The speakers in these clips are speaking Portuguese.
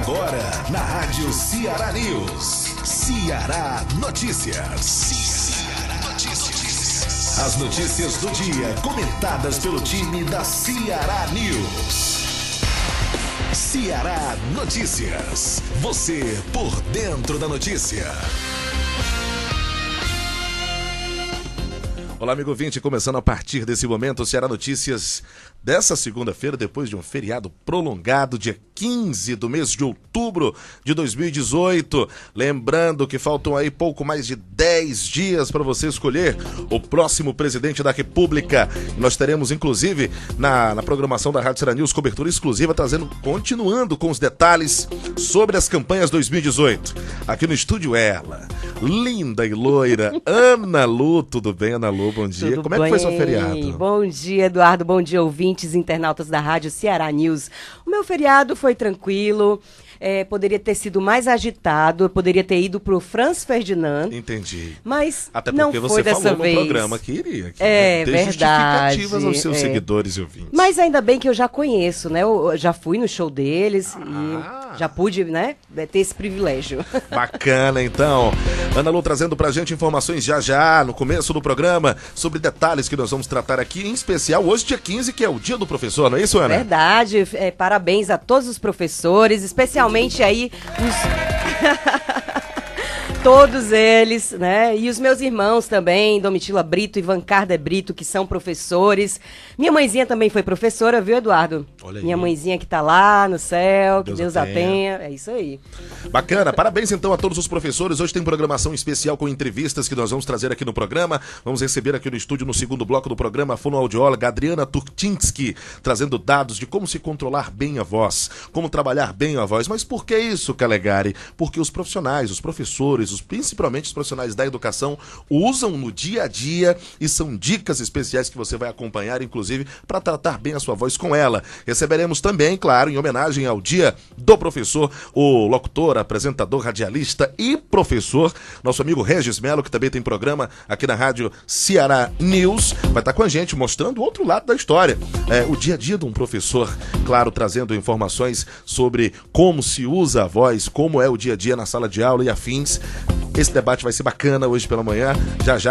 Agora, na Rádio Ceará News. Ceará Notícias. As notícias do dia, comentadas pelo time da Ceará News. Ceará Notícias. Você por dentro da notícia. Olá, amigo ouvinte, começando a partir desse momento o Ceará Notícias dessa segunda-feira, depois de um feriado prolongado, dia 15 do mês de outubro de 2018. Lembrando que faltam aí pouco mais de 10 dias para você escolher o próximo presidente da República. Nós teremos, inclusive, na programação da Rádio Ceará News, cobertura exclusiva, continuando com os detalhes sobre as campanhas 2018. Aqui no estúdio ela, linda e loira, Ana Lu. Tudo bem, Ana Lu? Bom dia. Tudo Como é que foi seu feriado? Bom dia, Eduardo. Bom dia, ouvintes, internautas da Rádio Ceará News. O meu feriado foi tranquilo. Poderia ter sido mais agitado, eu poderia ter ido pro Franz Ferdinand. Entendi. Mas até não porque foi você dessa falou vez. no programa que iria. Verdade. Justificativas aos seus seguidores e ouvintes. Mas ainda bem que eu já conheço, né? Eu já fui no show deles e já pude, né, ter esse privilégio. Bacana, então. Ana Lu trazendo pra gente informações já, no começo do programa, sobre detalhes que nós vamos tratar aqui, em especial hoje, dia 15, que é o Dia do Professor, não é isso, Ana? Verdade. Parabéns a todos os professores, especialmente aí os... Todos eles, né? E os meus irmãos também, Domitila Brito e Ivan Carder Brito, que são professores. Minha mãezinha também foi professora, viu, Eduardo? Olha aí. Minha mãezinha que tá lá no céu, que Deus a tenha. É isso aí. Bacana, parabéns então a todos os professores. Hoje tem programação especial com entrevistas que nós vamos trazer aqui no programa. Vamos receber aqui no estúdio, no segundo bloco do programa, a fonoaudióloga Adriana Turczynski, trazendo dados de como se controlar bem a voz, como trabalhar bem a voz. Mas por que isso, Calegari? Porque os profissionais, os professores, principalmente os profissionais da educação, usam no dia a dia e são dicas especiais que você vai acompanhar, inclusive, para tratar bem a sua voz com ela. Receberemos também, claro, em homenagem ao Dia do Professor, o locutor, apresentador, radialista e professor, nosso amigo Regis Melo, que também tem programa aqui na Rádio Ceará News, vai estar com a gente mostrando o outro lado da história. O dia a dia de um professor, claro, trazendo informações sobre como se usa a voz, como é o dia a dia na sala de aula e afins. Esse debate vai ser bacana hoje pela manhã.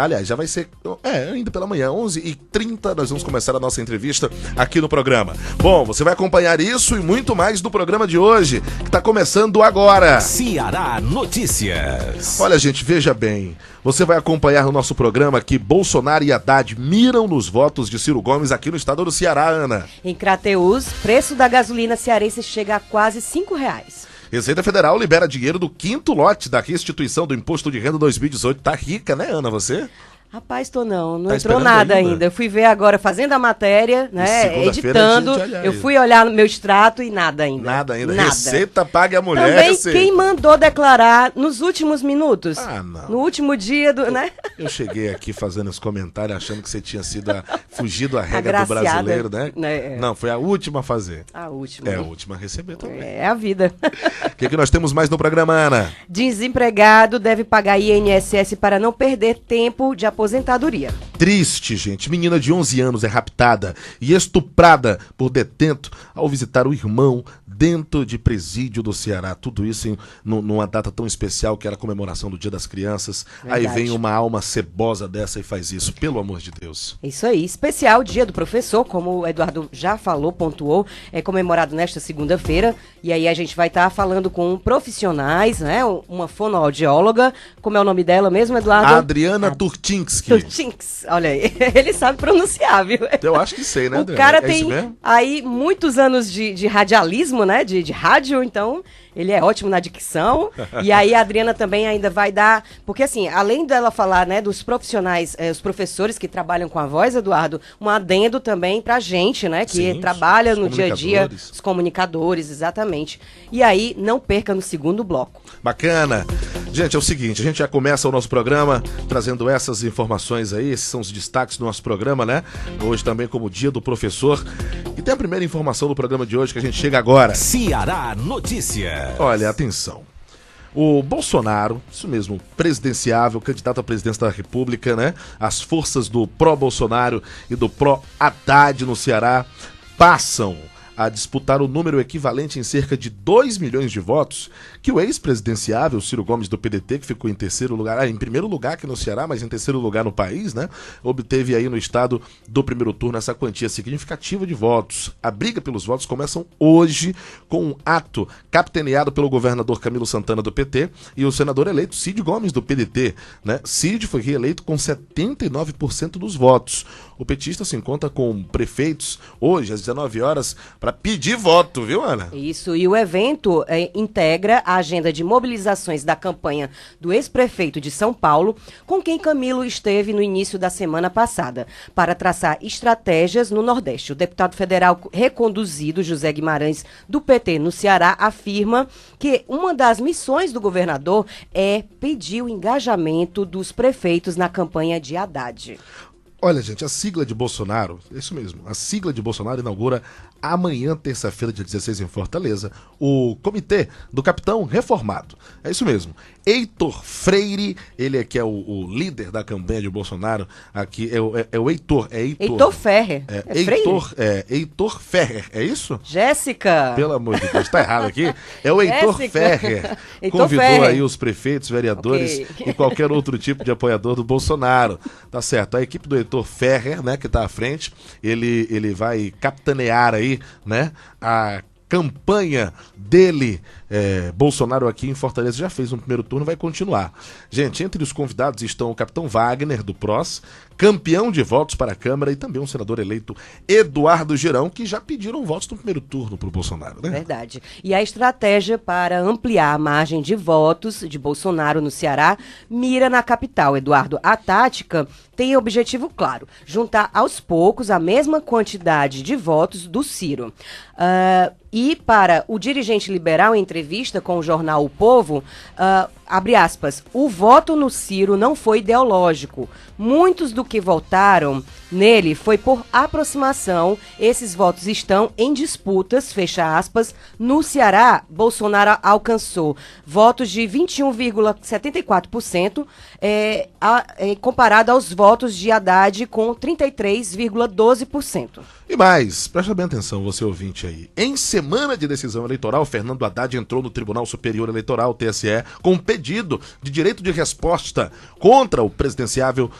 Aliás, já vai ser ainda pela manhã, 11h30, nós vamos começar a nossa entrevista aqui no programa. Bom, você vai acompanhar isso e muito mais no programa de hoje, que está começando agora. Ceará Notícias. Olha, gente, veja bem, você vai acompanhar no nosso programa que Bolsonaro e Haddad miram nos votos de Ciro Gomes aqui no estado do Ceará, Ana. Em Crateús, preço da gasolina cearense chega a quase R$5. Receita Federal libera dinheiro do 5º lote da restituição do Imposto de Renda 2018. Tá rica, né, Ana, você? Rapaz, não Tá entrou nada ainda. Eu fui ver agora, fazendo a matéria, né, editando, eu fui olhar no meu extrato e nada ainda. Nada. Receita pague a mulher. Também quem mandou declarar nos últimos minutos? Não. No último dia do, né? Eu cheguei aqui fazendo esse comentário achando que você tinha sido fugido a regra do brasileiro, né? Não, foi a última a fazer. A última. É a última a receber também. É a vida. O que nós temos mais no programa, Ana? Desempregado deve pagar INSS para não perder tempo de aposentadoria. Triste, gente. Menina de 11 anos é raptada e estuprada por detento ao visitar o irmão dentro de presídio do Ceará. Tudo isso numa data tão especial que era a comemoração do Dia das Crianças. Verdade. Aí vem uma alma cebosa dessa e faz isso, pelo amor de Deus. Isso aí. Especial Dia do Professor, como o Eduardo já falou, pontuou, é comemorado nesta segunda-feira. E aí a gente vai estar falando com profissionais, né? Uma fonoaudióloga. Como é o nome dela mesmo, Eduardo? Adriana Turczynski. Turczynski. Olha aí. Ele sabe pronunciar, viu? Eu acho que sei, né, Adriana? O cara tem aí muitos anos de radialismo, né? De rádio, então ele é ótimo na dicção. E aí a Adriana também ainda vai dar... Porque assim, além dela falar, né, dos profissionais, os professores que trabalham com a voz, Eduardo, um adendo também pra gente, né? Que Sim, trabalha no dia a dia, os comunicadores, exatamente. E aí, não perca no segundo bloco. Bacana. Gente, é o seguinte, a gente já começa o nosso programa trazendo essas informações aí, esses são os destaques do nosso programa, né? Hoje também como Dia do Professor. E tem a primeira informação do programa de hoje que a gente chega agora. Ceará Notícias. Olha, atenção. O Bolsonaro, isso mesmo, presidenciável, candidato à presidência da República, né? As forças do pró-Bolsonaro e do pró-Haddad no Ceará passam a disputar o número equivalente em cerca de 2 milhões de votos, que o ex-presidenciável Ciro Gomes do PDT, que ficou em terceiro lugar, em primeiro lugar aqui no Ceará, mas em terceiro lugar no país, né? Obteve aí no estado do primeiro turno essa quantia significativa de votos. A briga pelos votos começa hoje com um ato capitaneado pelo governador Camilo Santana do PT e o senador eleito Cid Gomes do PDT, né? Cid foi reeleito com 79% dos votos. O petista se encontra com prefeitos hoje às 19 horas para pedir voto, viu, Ana? Isso, e o evento integra a agenda de mobilizações da campanha do ex-prefeito de São Paulo, com quem Camilo esteve no início da semana passada, para traçar estratégias no Nordeste. O deputado federal reconduzido, José Guimarães, do PT no Ceará, afirma que uma das missões do governador é pedir o engajamento dos prefeitos na campanha de Haddad. Olha, gente, a sigla de Bolsonaro, é isso mesmo, a sigla de Bolsonaro inaugura amanhã, terça-feira, dia 16, em Fortaleza, o Comitê do Capitão Reformado. É isso mesmo. Heitor Freire, ele é que é o líder da campanha de Bolsonaro, aqui é o Heitor. Heitor Ferrer. Heitor Ferrer, é isso? Jéssica. Pelo amor de Deus, tá errado aqui. É o Heitor Ferrer. Convidou aí os prefeitos, vereadores e qualquer outro tipo de apoiador do Bolsonaro. Tá certo. A equipe do Heitor Ferrer, né, que tá à frente, ele vai capitanear aí, né, a campanha dele, Bolsonaro aqui em Fortaleza. Já fez um primeiro turno, vai continuar. Gente, entre os convidados estão o capitão Wagner, do PROS, campeão de votos para a Câmara, e também um senador eleito, Eduardo Girão, que já pediram votos no primeiro turno para o Bolsonaro, né? Verdade. E a estratégia para ampliar a margem de votos de Bolsonaro no Ceará mira na capital, Eduardo. A tática tem objetivo claro: juntar aos poucos a mesma quantidade de votos do Ciro. E para o dirigente liberal, em entrevista com o jornal O Povo, abre aspas, o voto no Ciro não foi ideológico. Muitos do que votaram nele foi por aproximação. Esses votos estão em disputas, fecha aspas. No Ceará, Bolsonaro alcançou votos de 21,74%, comparado aos votos de Haddad com 33,12%. E mais, presta bem atenção, você ouvinte aí. Em semana de decisão eleitoral, Fernando Haddad entrou no Tribunal Superior Eleitoral, TSE, com um pedido de direito de resposta contra o presidenciável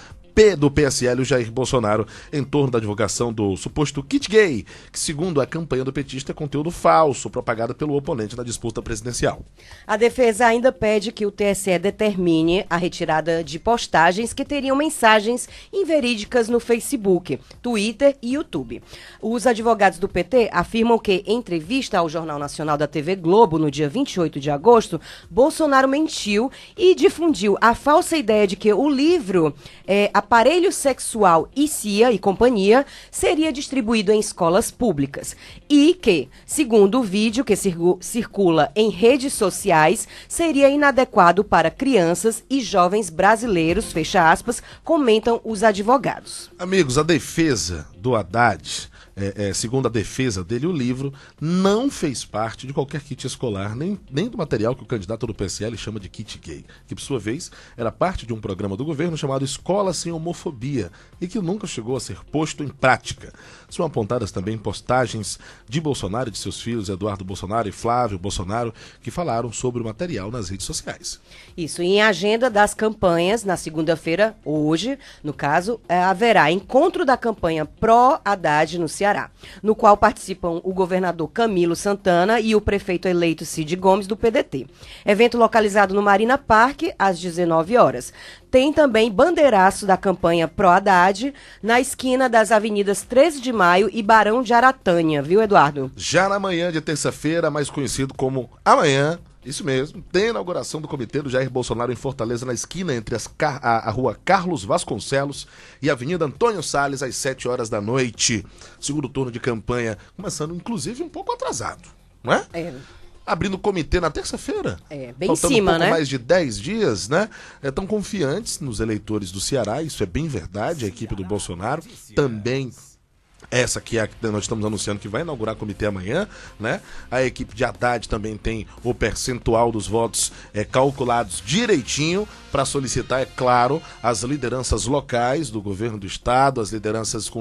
do PSL, o Jair Bolsonaro, em torno da divulgação do suposto kit gay, que, segundo a campanha do petista, é conteúdo falso, propagado pelo oponente na disputa presidencial. A defesa ainda pede que o TSE determine a retirada de postagens que teriam mensagens inverídicas no Facebook, Twitter e YouTube. Os advogados do PT afirmam que, em entrevista ao Jornal Nacional da TV Globo, no dia 28 de agosto, Bolsonaro mentiu e difundiu a falsa ideia de que o livro Aparelho Sexual e CIA e Companhia seria distribuído em escolas públicas e que, segundo o vídeo que circula em redes sociais, seria inadequado para crianças e jovens brasileiros, fecha aspas, comentam os advogados. Amigos, a defesa do Haddad, segundo a defesa dele, o livro não fez parte de qualquer kit escolar, nem do material que o candidato do PSL chama de kit gay, que por sua vez era parte de um programa do governo chamado Escola Sem Homofobia e que nunca chegou a ser posto em prática. São apontadas também postagens de Bolsonaro e de seus filhos Eduardo Bolsonaro e Flávio Bolsonaro, que falaram sobre o material nas redes sociais. Isso, em agenda das campanhas, na segunda-feira, hoje, no caso, haverá encontro da campanha pró-Haddad no Ceará, no qual participam o governador Camilo Santana e o prefeito eleito Cid Gomes, do PDT. Evento localizado no Marina Park, às 19 horas. Tem também bandeiraço da campanha pró-Haddad na esquina das avenidas 13 de Maio e Barão de Aratânia, viu, Eduardo? Já na manhã de terça-feira, mais conhecido como amanhã, isso mesmo, tem a inauguração do comitê do Jair Bolsonaro em Fortaleza, na esquina entre a rua Carlos Vasconcelos e a Avenida Antônio Salles, às 7 horas da noite. Segundo turno de campanha, começando inclusive um pouco atrasado, não é? Abrindo o comitê na terça-feira. Bem faltando em cima, um pouco né? mais de 10 dias, né? Estão confiantes nos eleitores do Ceará, isso é bem verdade, a equipe do Bolsonaro também Essa que é a que nós estamos anunciando que vai inaugurar comitê amanhã, né? A equipe de Haddad também tem o percentual dos votos calculados direitinho para solicitar, é claro, as lideranças locais do governo do estado, as lideranças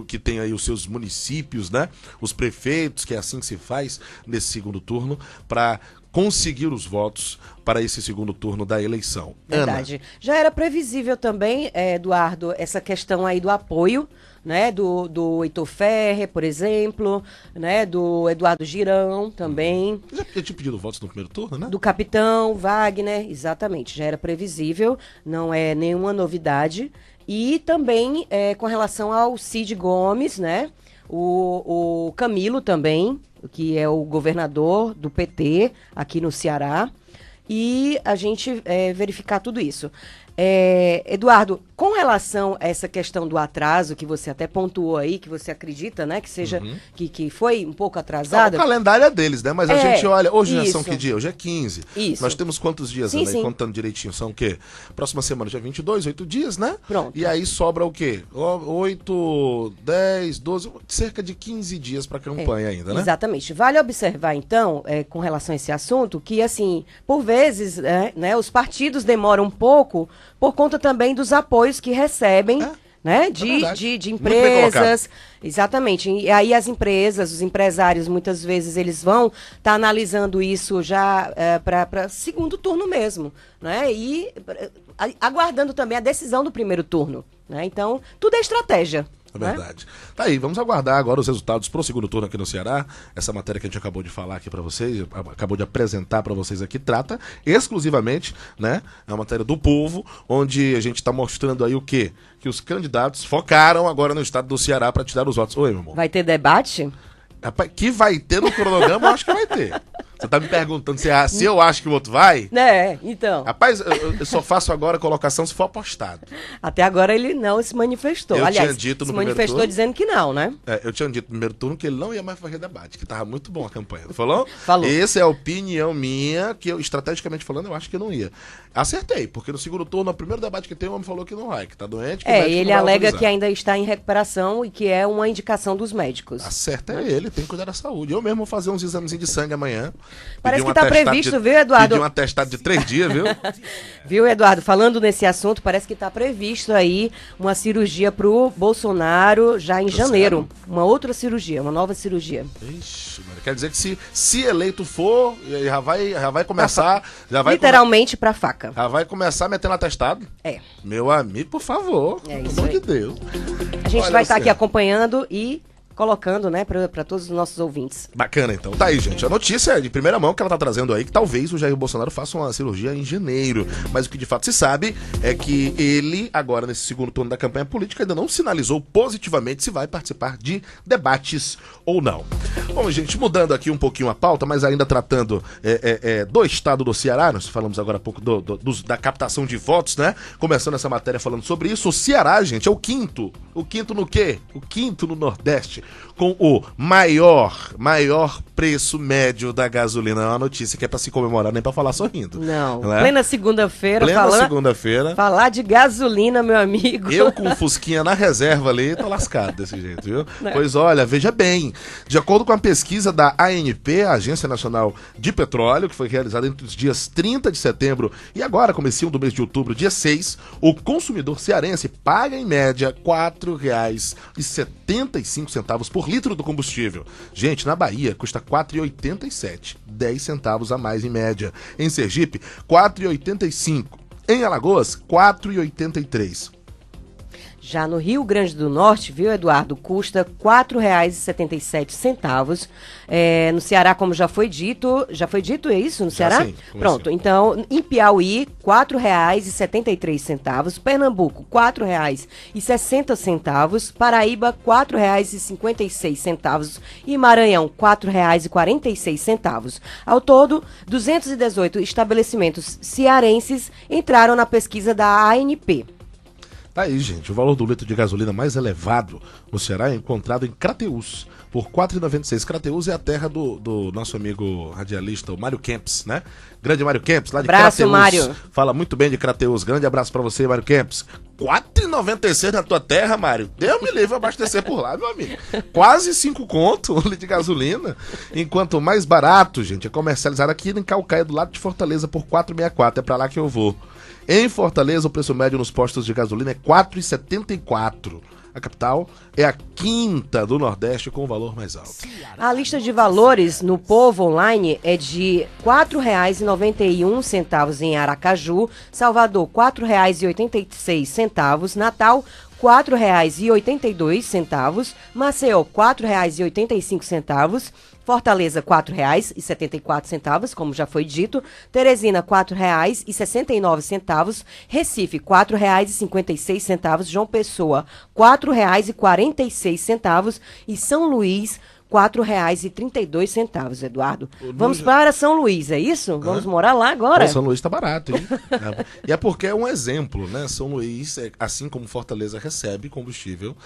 que tem aí os seus municípios, né? Os prefeitos, que é assim que se faz nesse segundo turno, para conseguir os votos para esse segundo turno da eleição. Verdade. Ana. Já era previsível também, Eduardo, essa questão aí do apoio, né, do Heitor Ferrer, por exemplo, né, do Eduardo Girão também. Já tinha pedido votos no primeiro turno, né? Do Capitão Wagner, exatamente, já era previsível, não é nenhuma novidade. E também com relação ao Cid Gomes, né, o Camilo também, que é o governador do PT aqui no Ceará, e a gente verificar tudo isso. Eduardo, com relação a essa questão do atraso, que você até pontuou aí, que você acredita, né, que seja, que foi um pouco atrasada. O calendário é deles, né, mas a gente olha, hoje já são que dia? Hoje é 15. Isso. Nós temos quantos dias, sim, Ana, sim. contando direitinho, são o quê? Próxima semana, dia 22, 8 dias, né? Pronto. E aí sobra o quê? 8, 10, 12, cerca de 15 dias para a campanha ainda, né? Exatamente. Vale observar, então, com relação a esse assunto, que, assim, por vezes, né, os partidos demoram um pouco por conta também dos apoios que recebem, né, de empresas. Exatamente. E aí as empresas, os empresários, muitas vezes eles vão estar analisando isso já para segundo turno mesmo, né? E aguardando também a decisão do primeiro turno, né? Então, tudo é estratégia. É verdade. Tá aí, vamos aguardar agora os resultados pro segundo turno aqui no Ceará. Essa matéria que a gente acabou de falar aqui para vocês, acabou de apresentar para vocês aqui, trata exclusivamente, né, é uma matéria do Povo, onde a gente tá mostrando aí o quê? Que os candidatos focaram agora no estado do Ceará para tirar os votos. Oi, meu amor. Vai ter debate? Rapaz, que vai ter no cronograma, eu acho que vai ter. Você tá me perguntando se eu acho que o outro vai? Então. Rapaz, eu só faço agora a colocação se for apostado. Até agora ele não se manifestou. Eu Aliás, tinha dito no se manifestou turno, dizendo que não, né? Eu tinha dito no primeiro turno que ele não ia mais fazer debate, que tava muito bom a campanha. Falou? Falou. Essa é a opinião minha, que eu, estrategicamente falando, eu acho que não ia. Acertei, porque no segundo turno, no primeiro debate que tem, o homem falou que não vai, que tá doente, que o médico ele não vai alega autorizar. que ainda está em recuperação e que é uma indicação dos médicos. Acerta é ele, tem que cuidar da saúde. Eu mesmo vou fazer uns examezinhos de sangue amanhã. Parece que tá previsto, viu, Eduardo? Pedi um atestado de 3 dias, viu? Viu, Eduardo? Falando nesse assunto, parece que está previsto aí uma cirurgia pro Bolsonaro já em janeiro. Uma outra cirurgia, uma nova cirurgia. Ixi, mano, quer dizer que se eleito for, já vai começar... Literalmente pra faca. Já vai começar metendo atestado? Meu amigo, por favor. Pelo amor de Deus. A gente vai estar aqui acompanhando e colocando, né, para todos os nossos ouvintes. Bacana, então. Tá aí, gente. A notícia é de primeira mão que ela tá trazendo aí, que talvez o Jair Bolsonaro faça uma cirurgia em janeiro. Mas o que de fato se sabe é que ele, agora nesse segundo turno da campanha política, ainda não sinalizou positivamente se vai participar de debates ou não. Bom, gente, mudando aqui um pouquinho a pauta, mas ainda tratando do estado do Ceará, nós falamos agora há pouco da captação de votos, né? Começando essa matéria falando sobre isso. O Ceará, gente, é o quinto. O quinto no quê? O quinto no Nordeste, com o maior preço médio da gasolina. É uma notícia que é pra se comemorar, nem pra falar sorrindo. Não é? Plena segunda-feira. Segunda-feira. Falar de gasolina, meu amigo. Eu com o Fusquinha na reserva ali, tô lascado desse jeito, viu? Não. Pois olha, veja bem. De acordo com a pesquisa da ANP, a Agência Nacional de Petróleo, que foi realizada entre os dias 30 de setembro e agora, comecinho do mês de outubro, dia 6, o consumidor cearense paga em média R$ 4,75 por litro do combustível. Gente, na Bahia custa R$ 4,87, 10 centavos a mais em média. Em Sergipe, R$ 4,85. Em Alagoas, R$ 4,83. Já no Rio Grande do Norte, viu, Eduardo, custa R$ 4,77. No Ceará, como já foi dito é isso no Ceará? Sim, pronto, então, em Piauí, R$ 4,73. Pernambuco, R$ 4,60. Paraíba, R$ 4,56. E Maranhão, R$ 4,46. Ao todo, 218 estabelecimentos cearenses entraram na pesquisa da ANP. Tá aí, gente, o valor do litro de gasolina mais elevado no Ceará é encontrado em Crateús, por R$ 4,96. Crateús é a terra do nosso amigo radialista, o Mário Kempis, né? Grande Mário Kempis, lá de abraço, Crateús. Mário. Fala muito bem de Crateús. Grande abraço pra você, Mário Kempis. 4,96 na tua terra, Mário. Deus me livre abastecer por lá, meu amigo. Quase 5 conto o litro de gasolina. Enquanto mais barato, gente, é comercializado aqui em Caucaia, do lado de Fortaleza, por 4,64. É pra lá que eu vou. Em Fortaleza, o preço médio nos postos de gasolina é 4,74. A capital é a quinta do Nordeste com o valor mais alto. A lista de valores no Povo Online é de R$ 4,91 em Aracaju, Salvador R$ 4,86, Natal R$ 4,82, Maceió R$ 4,85, Fortaleza R$ 4,74, como já foi dito, Teresina R$ 4,69, Recife R$ 4,56, João Pessoa R$ 4,46 e São Luís R$ 4,32, Eduardo. Vamos para São Luís, é isso? Vamos morar lá agora? São Luís tá barato, hein? E é porque é um exemplo, né? São Luís, assim como Fortaleza recebe combustível,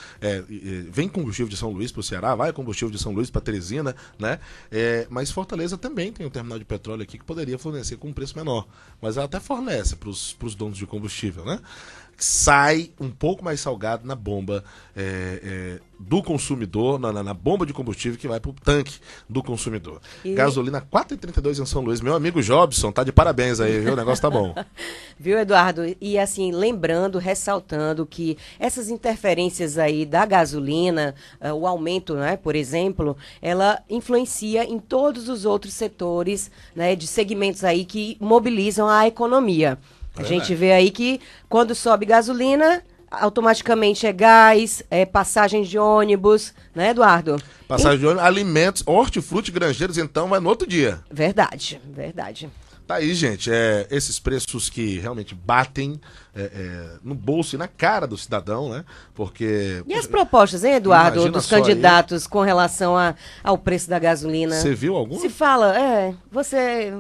vem combustível de São Luís para o Ceará, vai combustível de São Luís para Teresina, né? Mas Fortaleza também tem um terminal de petróleo aqui que poderia fornecer com um preço menor, mas ela até fornece para os donos de combustível, né? Sai um pouco mais salgado na bomba do consumidor, na bomba de combustível que vai pro tanque do consumidor. Gasolina 4,32 em São Luís. Meu amigo Jobson, tá de parabéns aí, viu? O negócio tá bom. Viu, Eduardo? E assim, lembrando, ressaltando que essas interferências aí da gasolina, o aumento, né, por exemplo, ela influencia em todos os outros setores, né, de segmentos aí que mobilizam a economia. A gente vê aí que quando sobe gasolina, automaticamente é gás, é passagem de ônibus, né, Eduardo? Passagem de ônibus, alimentos, hortifruti, granjeiros, então vai no outro dia. Verdade, verdade. Tá aí, gente, esses preços que realmente batem no bolso e na cara do cidadão, né? Porque... E as propostas, hein, Eduardo, dos candidatos com relação ao preço da gasolina? Você viu algum? Se fala, você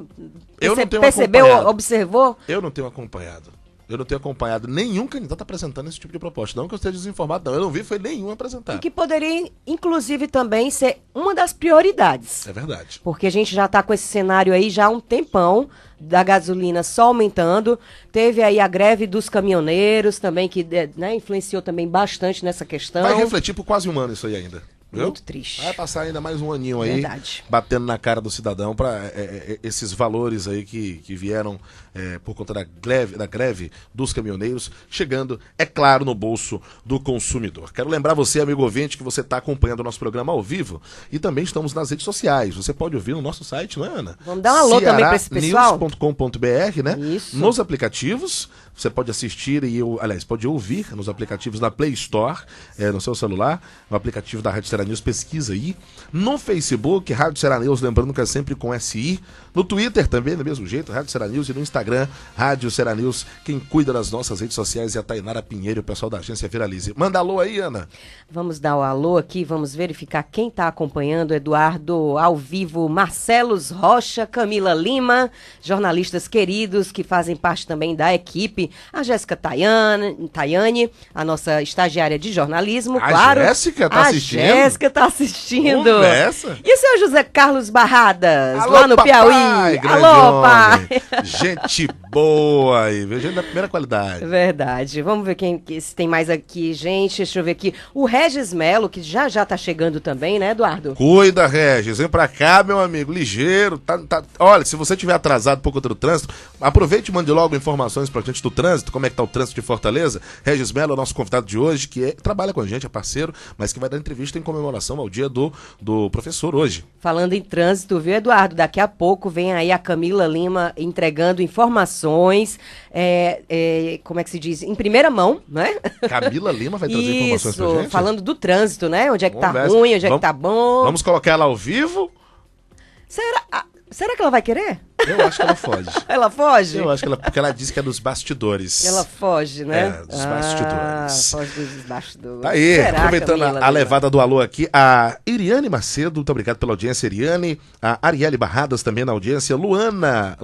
percebeu, observou? Eu não tenho acompanhado. Eu não tenho acompanhado nenhum candidato apresentando esse tipo de proposta. Não que eu esteja desinformado, não. Eu não vi, foi nenhum apresentar. E que poderia, inclusive, também ser uma das prioridades. É verdade. Porque a gente já está com esse cenário aí já há um tempão, da gasolina só aumentando. Teve aí a greve dos caminhoneiros também, que influenciou também bastante nessa questão. Vai refletir por quase um ano isso aí ainda. Viu? Muito triste. Vai passar ainda mais um aninho aí, Verdade. Batendo na cara do cidadão para esses valores aí que vieram por conta da greve dos caminhoneiros, chegando, é claro, no bolso do consumidor. Quero lembrar você, amigo ouvinte, que você está acompanhando o nosso programa ao vivo e também estamos nas redes sociais. Você pode ouvir no nosso site, não é, Ana? Vamos dar um alô também para esse pessoal. Ceará.news.com.br, né? Isso. Nos aplicativos, você pode assistir pode ouvir nos aplicativos da Play Store, no seu celular, no aplicativo da Rádio Ceará News, pesquisa aí. No Facebook, Rádio Ceará News, lembrando que é sempre com SI. No Twitter também, do mesmo jeito, Rádio Ceará News. E no Instagram, Rádio Ceará News. Quem cuida das nossas redes sociais é a Tainara Pinheiro e o pessoal da agência Viralize. Manda alô aí, Ana. Vamos dar o alô aqui, vamos verificar quem está acompanhando. Eduardo, ao vivo, Marcelos Rocha, Camila Lima, jornalistas queridos que fazem parte também da equipe. A Jéssica Tayane, a nossa estagiária de jornalismo, claro. A Jéssica tá assistindo? A Jéssica tá assistindo. Conversa. E o seu José Carlos Barradas, Alô, lá no papai, Piauí. grande Alô, homem. pai. Gente boa aí, gente da primeira qualidade. Verdade. Vamos ver se tem mais aqui, gente. Deixa eu ver aqui. O Regis Melo, que já tá chegando também, né, Eduardo? Cuida, Regis. Vem pra cá, meu amigo. Ligeiro. Olha, se você tiver atrasado por conta do trânsito, aproveite e mande logo informações pra gente do trânsito, como é que tá o trânsito de Fortaleza. Regis Melo é o nosso convidado de hoje, que trabalha com a gente, é parceiro, mas que vai dar entrevista em comemoração ao dia do professor hoje. Falando em trânsito, viu, Eduardo? Daqui a pouco vem aí a Camila Lima entregando informações, como é que se diz? Em primeira mão, né? Camila Lima vai trazer informações pra gente? Falando do trânsito, né? Onde é que tá ruim, onde é que tá bom. Vamos colocar ela ao vivo? Será que ela vai querer? Eu acho que ela foge. Ela foge? Eu acho que porque ela disse que é dos bastidores. Ela foge, né? Dos bastidores. Foge dos bastidores. Tá aí, Será, aproveitando Camila, a levada do alô aqui, a Iriane Macedo, muito obrigado pela audiência, Iriane. A Arielle Barradas também na audiência. Luana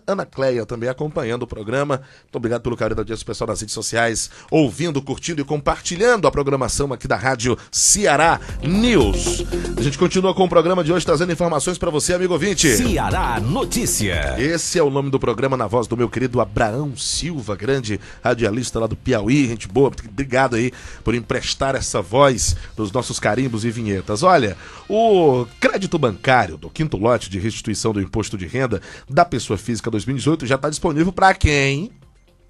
Ana Cleia também acompanhando o programa. Muito obrigado pelo carinho da audiência, pessoal nas redes sociais, ouvindo, curtindo e compartilhando a programação aqui da Rádio Ceará News. A gente continua com o programa de hoje, trazendo informações para você, amigo ouvinte. Ceará Notícias. Notícia. Esse é o nome do programa na voz do meu querido Abraão Silva, grande radialista lá do Piauí, gente boa. Obrigado aí por emprestar essa voz dos nossos carimbos e vinhetas. Olha, o crédito bancário do quinto lote de restituição do imposto de renda da pessoa física 2018 já está disponível para quem?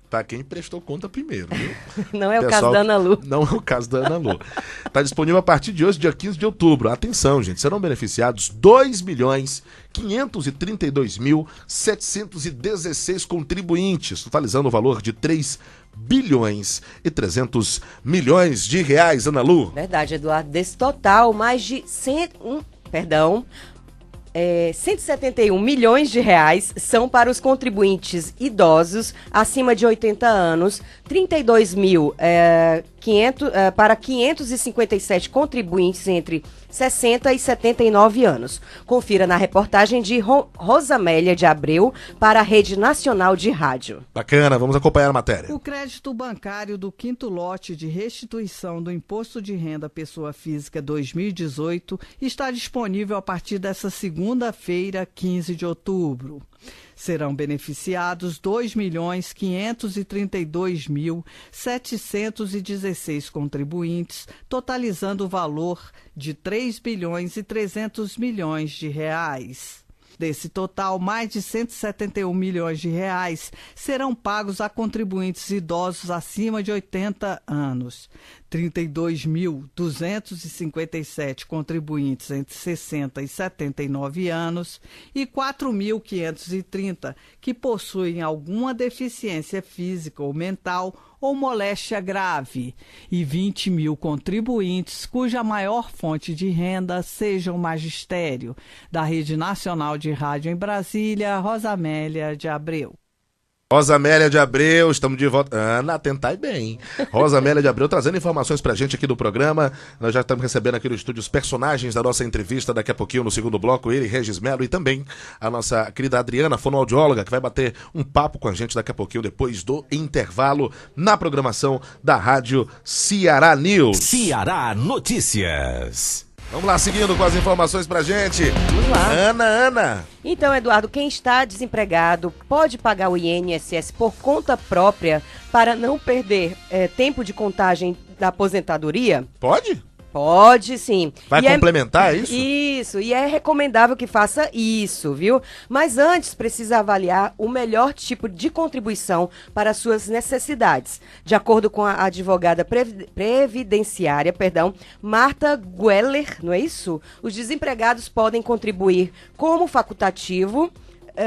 Para quem prestou conta primeiro, viu? Não é o caso da Ana Lu. Não é o caso da Ana Lu. Está disponível a partir de hoje, dia 15 de outubro. Atenção, gente, serão beneficiados 2.532.716 contribuintes, totalizando o valor de 3 bilhões e 300 milhões de reais, Ana Lu. Verdade, Eduardo. Desse total, mais de 171 milhões de reais são para os contribuintes idosos acima de 80 anos, 32 mil para 557 contribuintes entre 60 e 79 anos. Confira na reportagem de Rosamélia de Abreu para a Rede Nacional de Rádio. Bacana, vamos acompanhar a matéria. O crédito bancário do quinto lote de restituição do Imposto de Renda Pessoa Física 2018 está disponível a partir dessa segunda-feira, 15 de outubro. Serão beneficiados 2.532.716 contribuintes, totalizando o valor de 3 bilhões e 300 milhões de reais. Desse total, mais de 171 milhões de reais serão pagos a contribuintes idosos acima de 80 anos. 32.257 contribuintes entre 60 e 79 anos e 4.530 que possuem alguma deficiência física ou mental ou moléstia grave e 20 mil contribuintes cuja maior fonte de renda seja o magistério. Da Rede Nacional de Rádio em Brasília, Rosamélia de Abreu. Rosamélia de Abreu, estamos de volta. Ana, atentai bem. Rosamélia de Abreu trazendo informações pra gente aqui do programa. Nós já estamos recebendo aqui no estúdio os personagens da nossa entrevista daqui a pouquinho no segundo bloco, ele, Regis Melo, e também a nossa querida Adriana, fonoaudióloga, que vai bater um papo com a gente daqui a pouquinho, depois do intervalo, na programação da Rádio Ceará News. Ceará Notícias. Vamos lá, seguindo com as informações pra gente. Vamos lá. Ana. Então, Eduardo, quem está desempregado pode pagar o INSS por conta própria para não perder tempo de contagem da aposentadoria? Pode? Pode, sim. Vai complementar isso? Isso, e é recomendável que faça isso, viu? Mas antes precisa avaliar o melhor tipo de contribuição para as suas necessidades. De acordo com a advogada previdenciária, Marta Gueller, não é isso? Os desempregados podem contribuir como facultativo,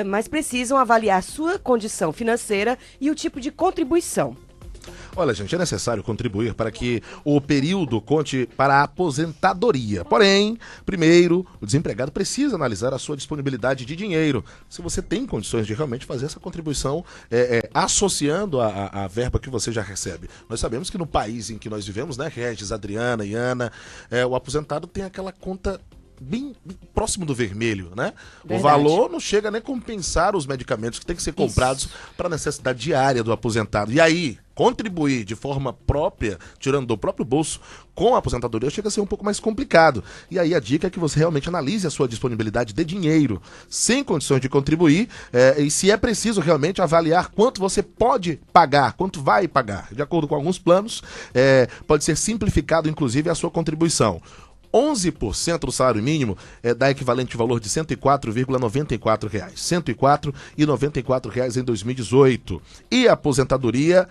mas precisam avaliar sua condição financeira e o tipo de contribuição. Olha, gente, é necessário contribuir para que o período conte para a aposentadoria. Porém, primeiro, o desempregado precisa analisar a sua disponibilidade de dinheiro. Se você tem condições de realmente fazer essa contribuição associando a verba que você já recebe. Nós sabemos que no país em que nós vivemos, né, Regis, Adriana e Ana, o aposentado tem aquela conta bem próximo do vermelho, né? Verdade. O valor não chega nem a compensar os medicamentos que têm que ser comprados para a necessidade diária do aposentado. E aí, contribuir de forma própria, tirando do próprio bolso, com a aposentadoria chega a ser um pouco mais complicado. E aí a dica é que você realmente analise a sua disponibilidade de dinheiro, sem condições de contribuir, e se é preciso realmente avaliar quanto você pode pagar, quanto vai pagar. De acordo com alguns planos, pode ser simplificado, inclusive, a sua contribuição. 11% do salário mínimo dá equivalente valor de R$ 104,94. R$ 104,94 em 2018. E aposentadoria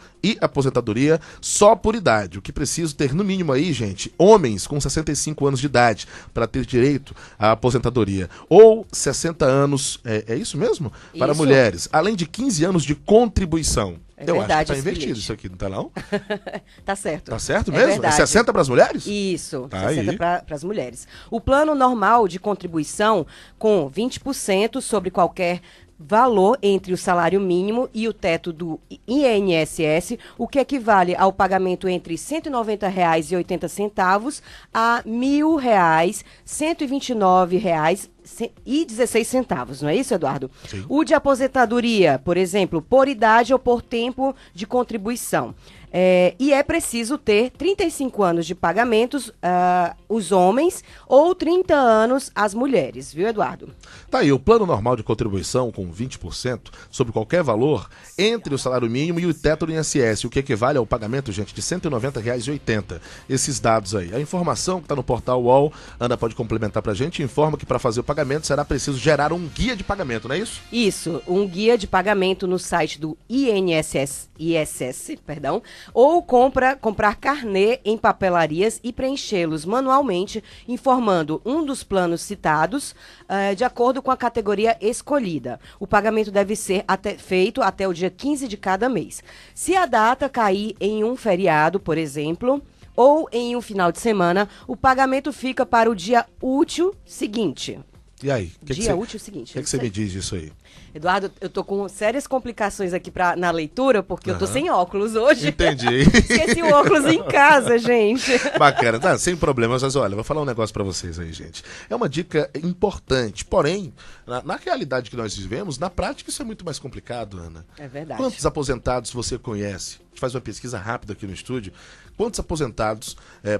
só por idade. O que preciso ter no mínimo aí, gente, homens com 65 anos de idade para ter direito à aposentadoria. Ou 60 anos, é isso mesmo? Para isso. Mulheres. Além de 15 anos de contribuição. Eu verdade, acho que tá invertido isso aqui, não tá não? Tá certo. Tá certo mesmo? Verdade. 60 para as mulheres? Isso, tá 60 para as mulheres. O plano normal de contribuição com 20% sobre qualquer valor entre o salário mínimo e o teto do INSS, o que equivale ao pagamento entre R$ 190,80 a R$ 1.000, R$ 129,16, não é isso, Eduardo? Sim. O de aposentadoria, por exemplo, por idade ou por tempo de contribuição. E é preciso ter 35 anos de pagamentos os homens ou 30 anos as mulheres, viu, Eduardo? Tá aí, o plano normal de contribuição com 20% sobre qualquer valor entre o salário mínimo e o teto do INSS, o que equivale ao pagamento, gente, de R$ 190,80. Esses dados aí. A informação que está no portal UOL, Ana pode complementar pra gente, informa que para fazer o pagamento será preciso gerar um guia de pagamento, não é isso? Isso, um guia de pagamento no site do ISS, ou comprar carnê em papelarias e preenchê-los manualmente, informando um dos planos citados, de acordo com a categoria escolhida. O pagamento deve ser feito até o dia 15 de cada mês. Se a data cair em um feriado, por exemplo, ou em um final de semana, o pagamento fica para o dia útil seguinte. E aí? Útil seguinte. O que você me diz disso aí? Eduardo, eu tô com sérias complicações aqui na leitura, porque eu tô sem óculos hoje. Entendi. Esqueci o óculos em casa, gente. Bacana, tá, sem problemas, mas olha, vou falar um negócio pra vocês aí, gente. É uma dica importante, porém, na realidade que nós vivemos, na prática isso é muito mais complicado, Ana. É verdade. Quantos aposentados você conhece? A gente faz uma pesquisa rápida aqui no estúdio. Quantos aposentados,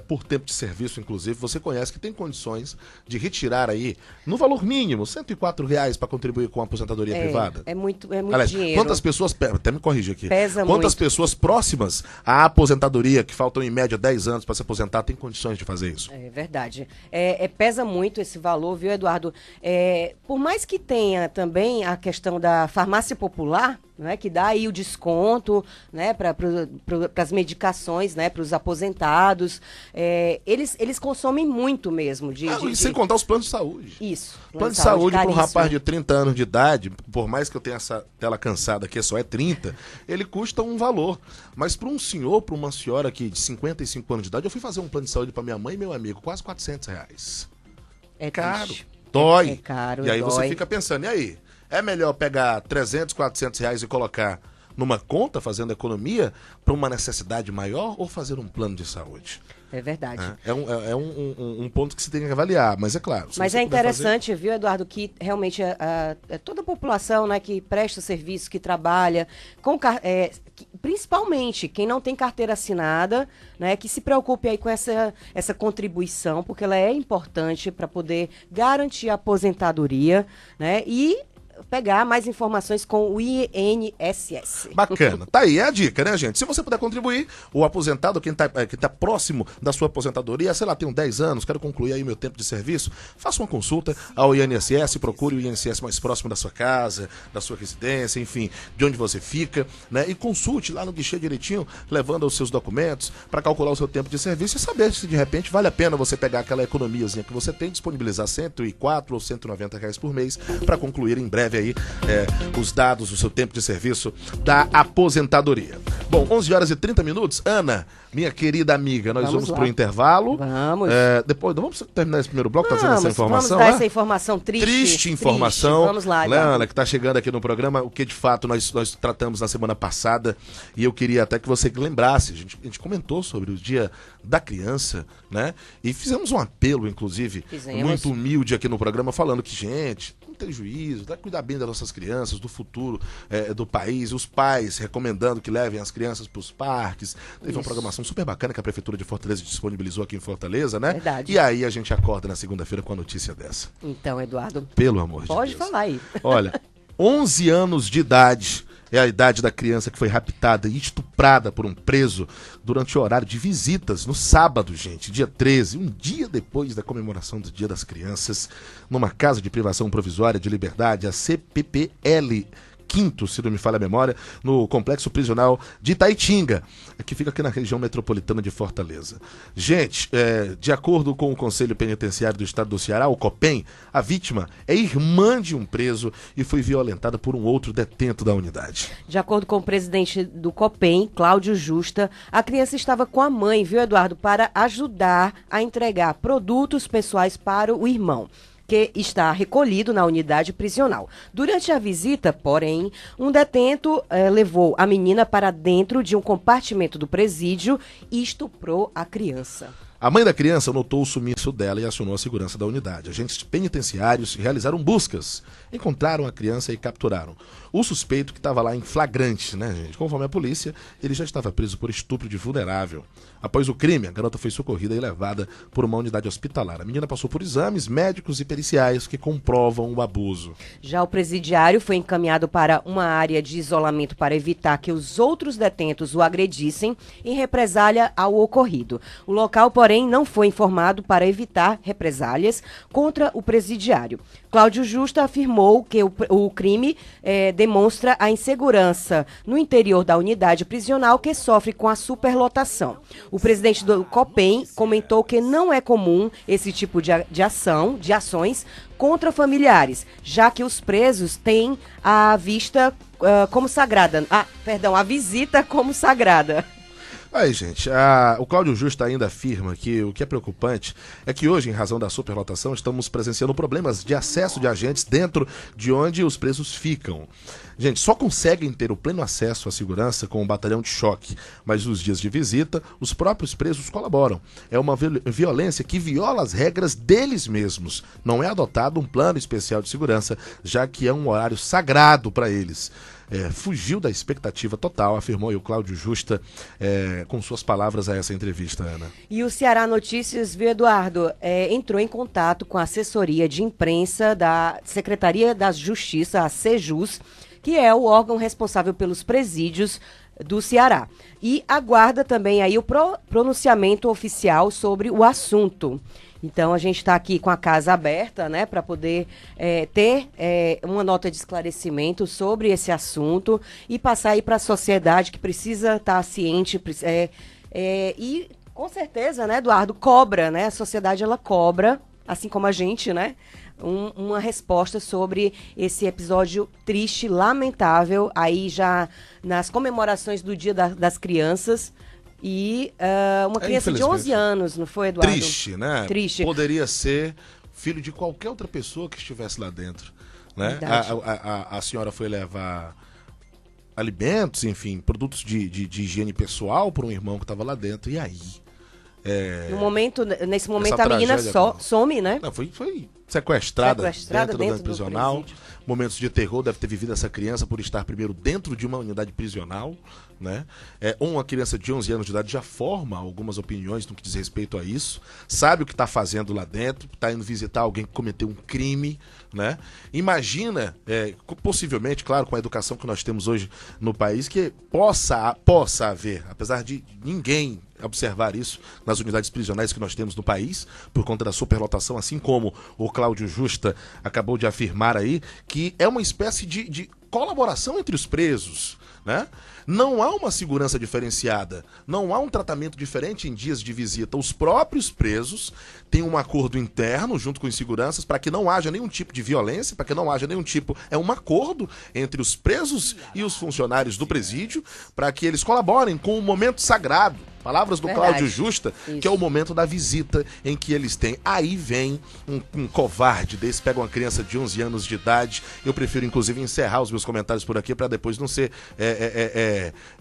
por tempo de serviço, inclusive, você conhece que tem condições de retirar aí, no valor mínimo, R$ 104,00 para contribuir com a aposentadoria privada? É muito Aliás, dinheiro. quantas pessoas, até me corrige aqui, Pesa quantas muito. pessoas próximas à aposentadoria, que faltam em média 10 anos para se aposentar, têm condições de fazer isso? É verdade. Pesa muito esse valor, viu, Eduardo? Por mais que tenha também a questão da farmácia popular, né, que dá aí o desconto, né, para as medicações, né, para os aposentados, eles consomem muito mesmo. Sem contar os planos de saúde. Isso. Plano de saúde para um caríssimo. rapaz de 30 anos de idade, por mais que eu tenha essa tela cansada aqui, só é 30, ele custa um valor. Mas para um senhor, para uma senhora aqui de 55 anos de idade, eu fui fazer um plano de saúde para minha mãe e meu amigo, quase R$ 400. É Caro. triste. Dói. É caro, e aí dói. você fica pensando, e aí? É melhor pegar 300, 400 reais e colocar numa conta, fazendo economia, para uma necessidade maior ou fazer um plano de saúde? É verdade. É um ponto que se tem que avaliar, mas é claro. Mas é interessante, viu, Eduardo, que realmente toda a população, né, que presta serviço, que trabalha, principalmente quem não tem carteira assinada, né, que se preocupe aí com essa contribuição, porque ela é importante para poder garantir a aposentadoria, né, e pegar mais informações com o INSS. Bacana. Tá aí, é a dica, né, gente? Se você puder contribuir, o aposentado, quem tá próximo da sua aposentadoria, sei lá, tenho 10 anos, quero concluir aí meu tempo de serviço, faça uma consulta ao INSS, procure o INSS mais próximo da sua casa, da sua residência, enfim, de onde você fica, né? E consulte lá no guichê direitinho, levando os seus documentos para calcular o seu tempo de serviço e saber se de repente vale a pena você pegar aquela economiazinha que você tem, disponibilizar R$104 ou R$190 por mês para concluir em breve aí os dados do seu tempo de serviço da aposentadoria. Bom, 11h30. Ana, minha querida amiga, nós vamos pro intervalo. Vamos. Depois, vamos terminar esse primeiro bloco, tá dizendo essa informação? Vamos dar essa informação triste. Triste informação. Vamos lá, Ana, que tá chegando aqui no programa, o que de fato nós tratamos na semana passada, e eu queria até que você lembrasse, a gente comentou sobre o Dia da Criança, né? E fizemos um apelo, inclusive, muito humilde aqui no programa, falando que, gente, não tem juízo, tem que cuidar bem das nossas crianças, do futuro do país, os pais recomendando que levem as crianças para os parques. Teve uma programação super bacana que a Prefeitura de Fortaleza disponibilizou aqui em Fortaleza, né? Verdade. E aí a gente acorda na segunda-feira com a notícia dessa. Então, Eduardo, Pelo amor de Deus. pode falar aí. Olha, 11 anos de idade é a idade da criança que foi raptada e estuprada por um preso durante o horário de visitas no sábado, gente, dia 13, um dia depois da comemoração do Dia das Crianças, numa casa de privação provisória de liberdade, a CPPL Quinto, se não me falha a memória, no Complexo Prisional de Itaitinga, que fica aqui na região metropolitana de Fortaleza. Gente, de acordo com o Conselho Penitenciário do Estado do Ceará, o COPEN, a vítima é irmã de um preso e foi violentada por um outro detento da unidade. De acordo com o presidente do COPEN, Cláudio Justa, a criança estava com a mãe, viu, Eduardo, para ajudar a entregar produtos pessoais para o irmão, que está recolhido na unidade prisional. Durante a visita, porém, um detento levou a menina para dentro de um compartimento do presídio e estuprou a criança. A mãe da criança notou o sumiço dela e acionou a segurança da unidade. Agentes penitenciários realizaram buscas, encontraram a criança e capturaram. O suspeito, que estava lá em flagrante, né, gente? Conforme a polícia, ele já estava preso por estupro de vulnerável. Após o crime, a garota foi socorrida e levada por uma unidade hospitalar. A menina passou por exames médicos e periciais que comprovam o abuso. Já o presidiário foi encaminhado para uma área de isolamento para evitar que os outros detentos o agredissem em represália ao ocorrido. O local, porém, não foi informado para evitar represálias contra o presidiário. Cláudio Justa afirmou que o crime demonstra a insegurança no interior da unidade prisional que sofre com a superlotação. O presidente do COPEM comentou que não é comum esse tipo de ações contra familiares, já que os presos têm a vista como sagrada. A visita como sagrada. Aí, gente, o Cláudio Justa ainda afirma que o que é preocupante é que hoje, em razão da superlotação, estamos presenciando problemas de acesso de agentes dentro de onde os presos ficam. Gente, só conseguem ter o pleno acesso à segurança com o batalhão de choque, mas nos dias de visita, os próprios presos colaboram. É uma violência que viola as regras deles mesmos. Não é adotado um plano especial de segurança, já que é um horário sagrado para eles. Fugiu da expectativa total, afirmou o Cláudio Justa com suas palavras a essa entrevista, Ana. E o Ceará Notícias, viu, Eduardo, entrou em contato com a assessoria de imprensa da Secretaria da Justiça, a Sejus, que é o órgão responsável pelos presídios do Ceará. E aguarda também aí o pronunciamento oficial sobre o assunto. Então, a gente está aqui com a casa aberta, né, para poder ter uma nota de esclarecimento sobre esse assunto e passar aí para a sociedade que precisa estar ciente e, com certeza, né, Eduardo, cobra, né, a sociedade, ela cobra, assim como a gente, né, uma resposta sobre esse episódio triste, lamentável, aí já nas comemorações do Dia das Crianças. E uma criança de 11 anos, não foi, Eduardo? Triste, né? Triste. Poderia ser filho de qualquer outra pessoa que estivesse lá dentro, né? A senhora foi levar alimentos, enfim, produtos de higiene pessoal para um irmão que estava lá dentro, e aí? Nesse momento a menina some, né? Não, foi sequestrada dentro da unidade prisional. Presídio. Momentos de terror deve ter vivido essa criança por estar primeiro dentro de uma unidade prisional, né? Uma criança de 11 anos de idade já forma algumas opiniões no que diz respeito a isso, sabe o que está fazendo lá dentro, está indo visitar alguém que cometeu um crime, né? Imagina, possivelmente, claro, com a educação que nós temos hoje no país, que possa haver, apesar de ninguém observar isso nas unidades prisionais que nós temos no país, por conta da superlotação, assim como o Cláudio Justa acabou de afirmar aí, que é uma espécie de colaboração entre os presos, né? Não há uma segurança diferenciada, não há um tratamento diferente em dias de visita. Os próprios presos têm um acordo interno junto com os seguranças para que não haja nenhum tipo de violência, para que não haja nenhum tipo... É um acordo entre os presos e os funcionários do presídio para que eles colaborem com o momento sagrado. Palavras do Cláudio Justa, que é o momento da visita em que eles têm. Aí vem um covarde desse, pega uma criança de 11 anos de idade. Eu prefiro, inclusive, encerrar os meus comentários por aqui para depois não ser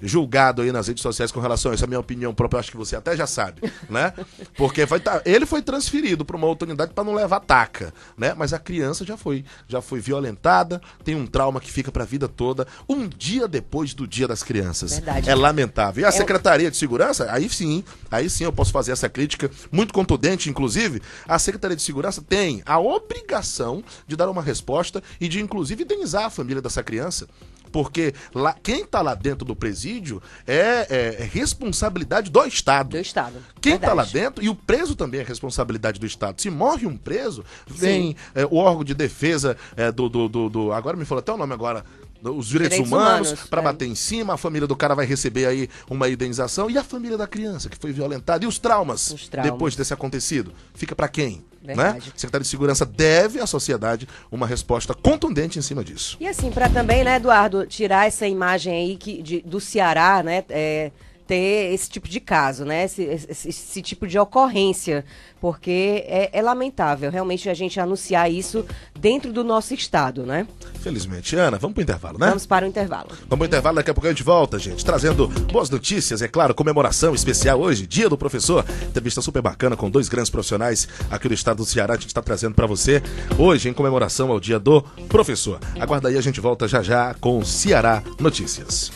julgado aí nas redes sociais com relação a isso. A minha opinião própria, eu acho que você até já sabe, né? Porque ele foi transferido para uma outra unidade para não levar taca, né? Mas a criança já foi violentada, tem um trauma que fica para a vida toda, um dia depois do Dia das Crianças. Verdade. É lamentável. E a Secretaria de Segurança, aí sim eu posso fazer essa crítica muito contundente, inclusive, a Secretaria de Segurança tem a obrigação de dar uma resposta e de, inclusive, indenizar a família dessa criança. Porque quem está lá dentro do presídio é responsabilidade do Estado. Quem está lá dentro, e o preso também é responsabilidade do Estado. Se morre um preso, vem o órgão de defesa agora me falou até o nome agora, os direitos humanos para bater em cima, a família do cara vai receber aí uma indenização, e a família da criança que foi violentada, e os traumas depois desse acontecido, fica para quem? Né? Secretaria de Segurança deve à sociedade uma resposta contundente em cima disso. E assim, para também, né, Eduardo, tirar essa imagem aí do Ceará, né, ter esse tipo de caso, né? Esse tipo de ocorrência, porque é lamentável realmente a gente anunciar isso dentro do nosso estado, né? Felizmente. Ana, vamos pro intervalo, né? Vamos para o intervalo. Vamos pro intervalo, daqui a pouco a gente volta, gente, trazendo boas notícias, é claro, comemoração especial hoje, Dia do Professor, entrevista super bacana com 2 grandes profissionais aqui do estado do Ceará, a gente está trazendo para você hoje em comemoração ao Dia do Professor. Aguarda aí, a gente volta já já com Ceará Notícias.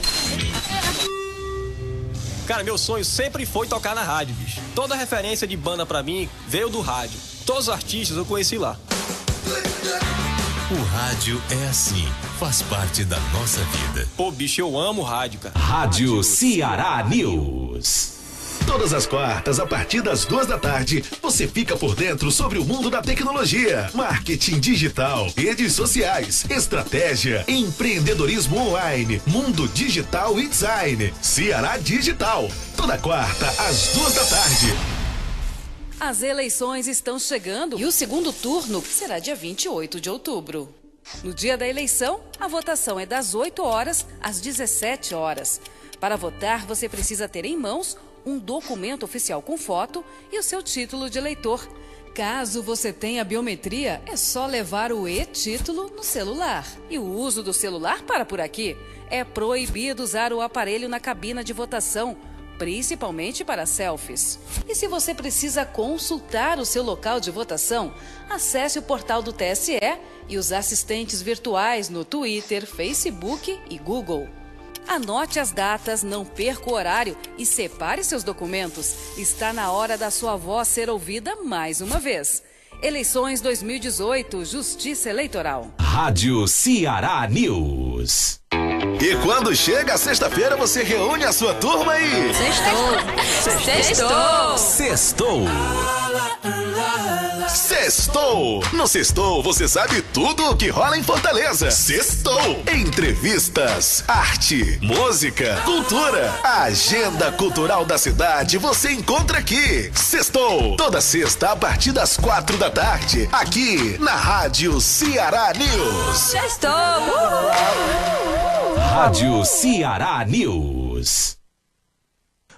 Cara, meu sonho sempre foi tocar na rádio, bicho. Toda referência de banda pra mim veio do rádio. Todos os artistas eu conheci lá. O rádio é assim, faz parte da nossa vida. Pô, bicho, eu amo rádio, cara. Rádio Ceará News. Todas as quartas, a partir das 2 da tarde, você fica por dentro sobre o mundo da tecnologia, marketing digital, redes sociais, estratégia, empreendedorismo online, mundo digital e design. Ceará Digital. Toda quarta, às 2 da tarde. As eleições estão chegando e o segundo turno será dia 28 de outubro. No dia da eleição, a votação é das 8 horas às 17 horas. Para votar, você precisa ter em mãos um documento oficial com foto e o seu título de eleitor. Caso você tenha biometria, é só levar o e-título no celular. E o uso do celular para por aqui. É proibido usar o aparelho na cabina de votação, principalmente para selfies. E se você precisa consultar o seu local de votação, acesse o portal do TSE e os assistentes virtuais no Twitter, Facebook e Google. Anote as datas, não perca o horário e separe seus documentos. Está na hora da sua voz ser ouvida mais uma vez. Eleições 2018, Justiça Eleitoral. Rádio Ceará News. E quando chega a sexta-feira, você reúne a sua turma e... Sextou. Sextou! No Sextou, você sabe tudo o que rola em Fortaleza. Sextou! Entrevistas, arte, música, cultura. A agenda cultural da cidade você encontra aqui. Sextou! Toda sexta a partir das 4 da tarde. Aqui na Rádio Ceará News. Sextou! Rádio Ceará News.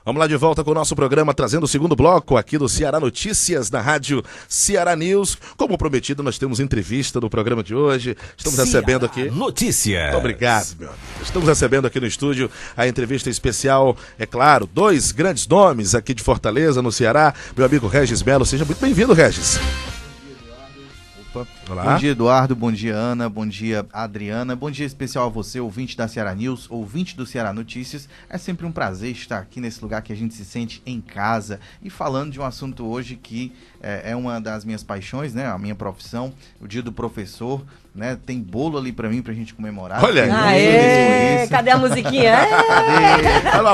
Vamos lá de volta com o nosso programa, trazendo o segundo bloco aqui do Ceará Notícias, na Rádio Ceará News. Como prometido, nós temos entrevista no programa de hoje. Estamos recebendo aqui... Notícias. Muito obrigado, meu amigo. Estamos recebendo aqui no estúdio a entrevista especial, é claro, 2 grandes nomes aqui de Fortaleza, no Ceará. Meu amigo Regis Melo, seja muito bem-vindo, Regis. Olá. Bom dia, Eduardo, bom dia, Ana, bom dia, Adriana, bom dia especial a você, ouvinte da Ceará News, ouvinte do Ceará Notícias. É sempre um prazer estar aqui nesse lugar que a gente se sente em casa e falando de um assunto hoje que é uma das minhas paixões, né, a minha profissão, o Dia do Professor, né, tem bolo ali pra mim, pra gente comemorar. Olha aí. Aê, cadê a musiquinha?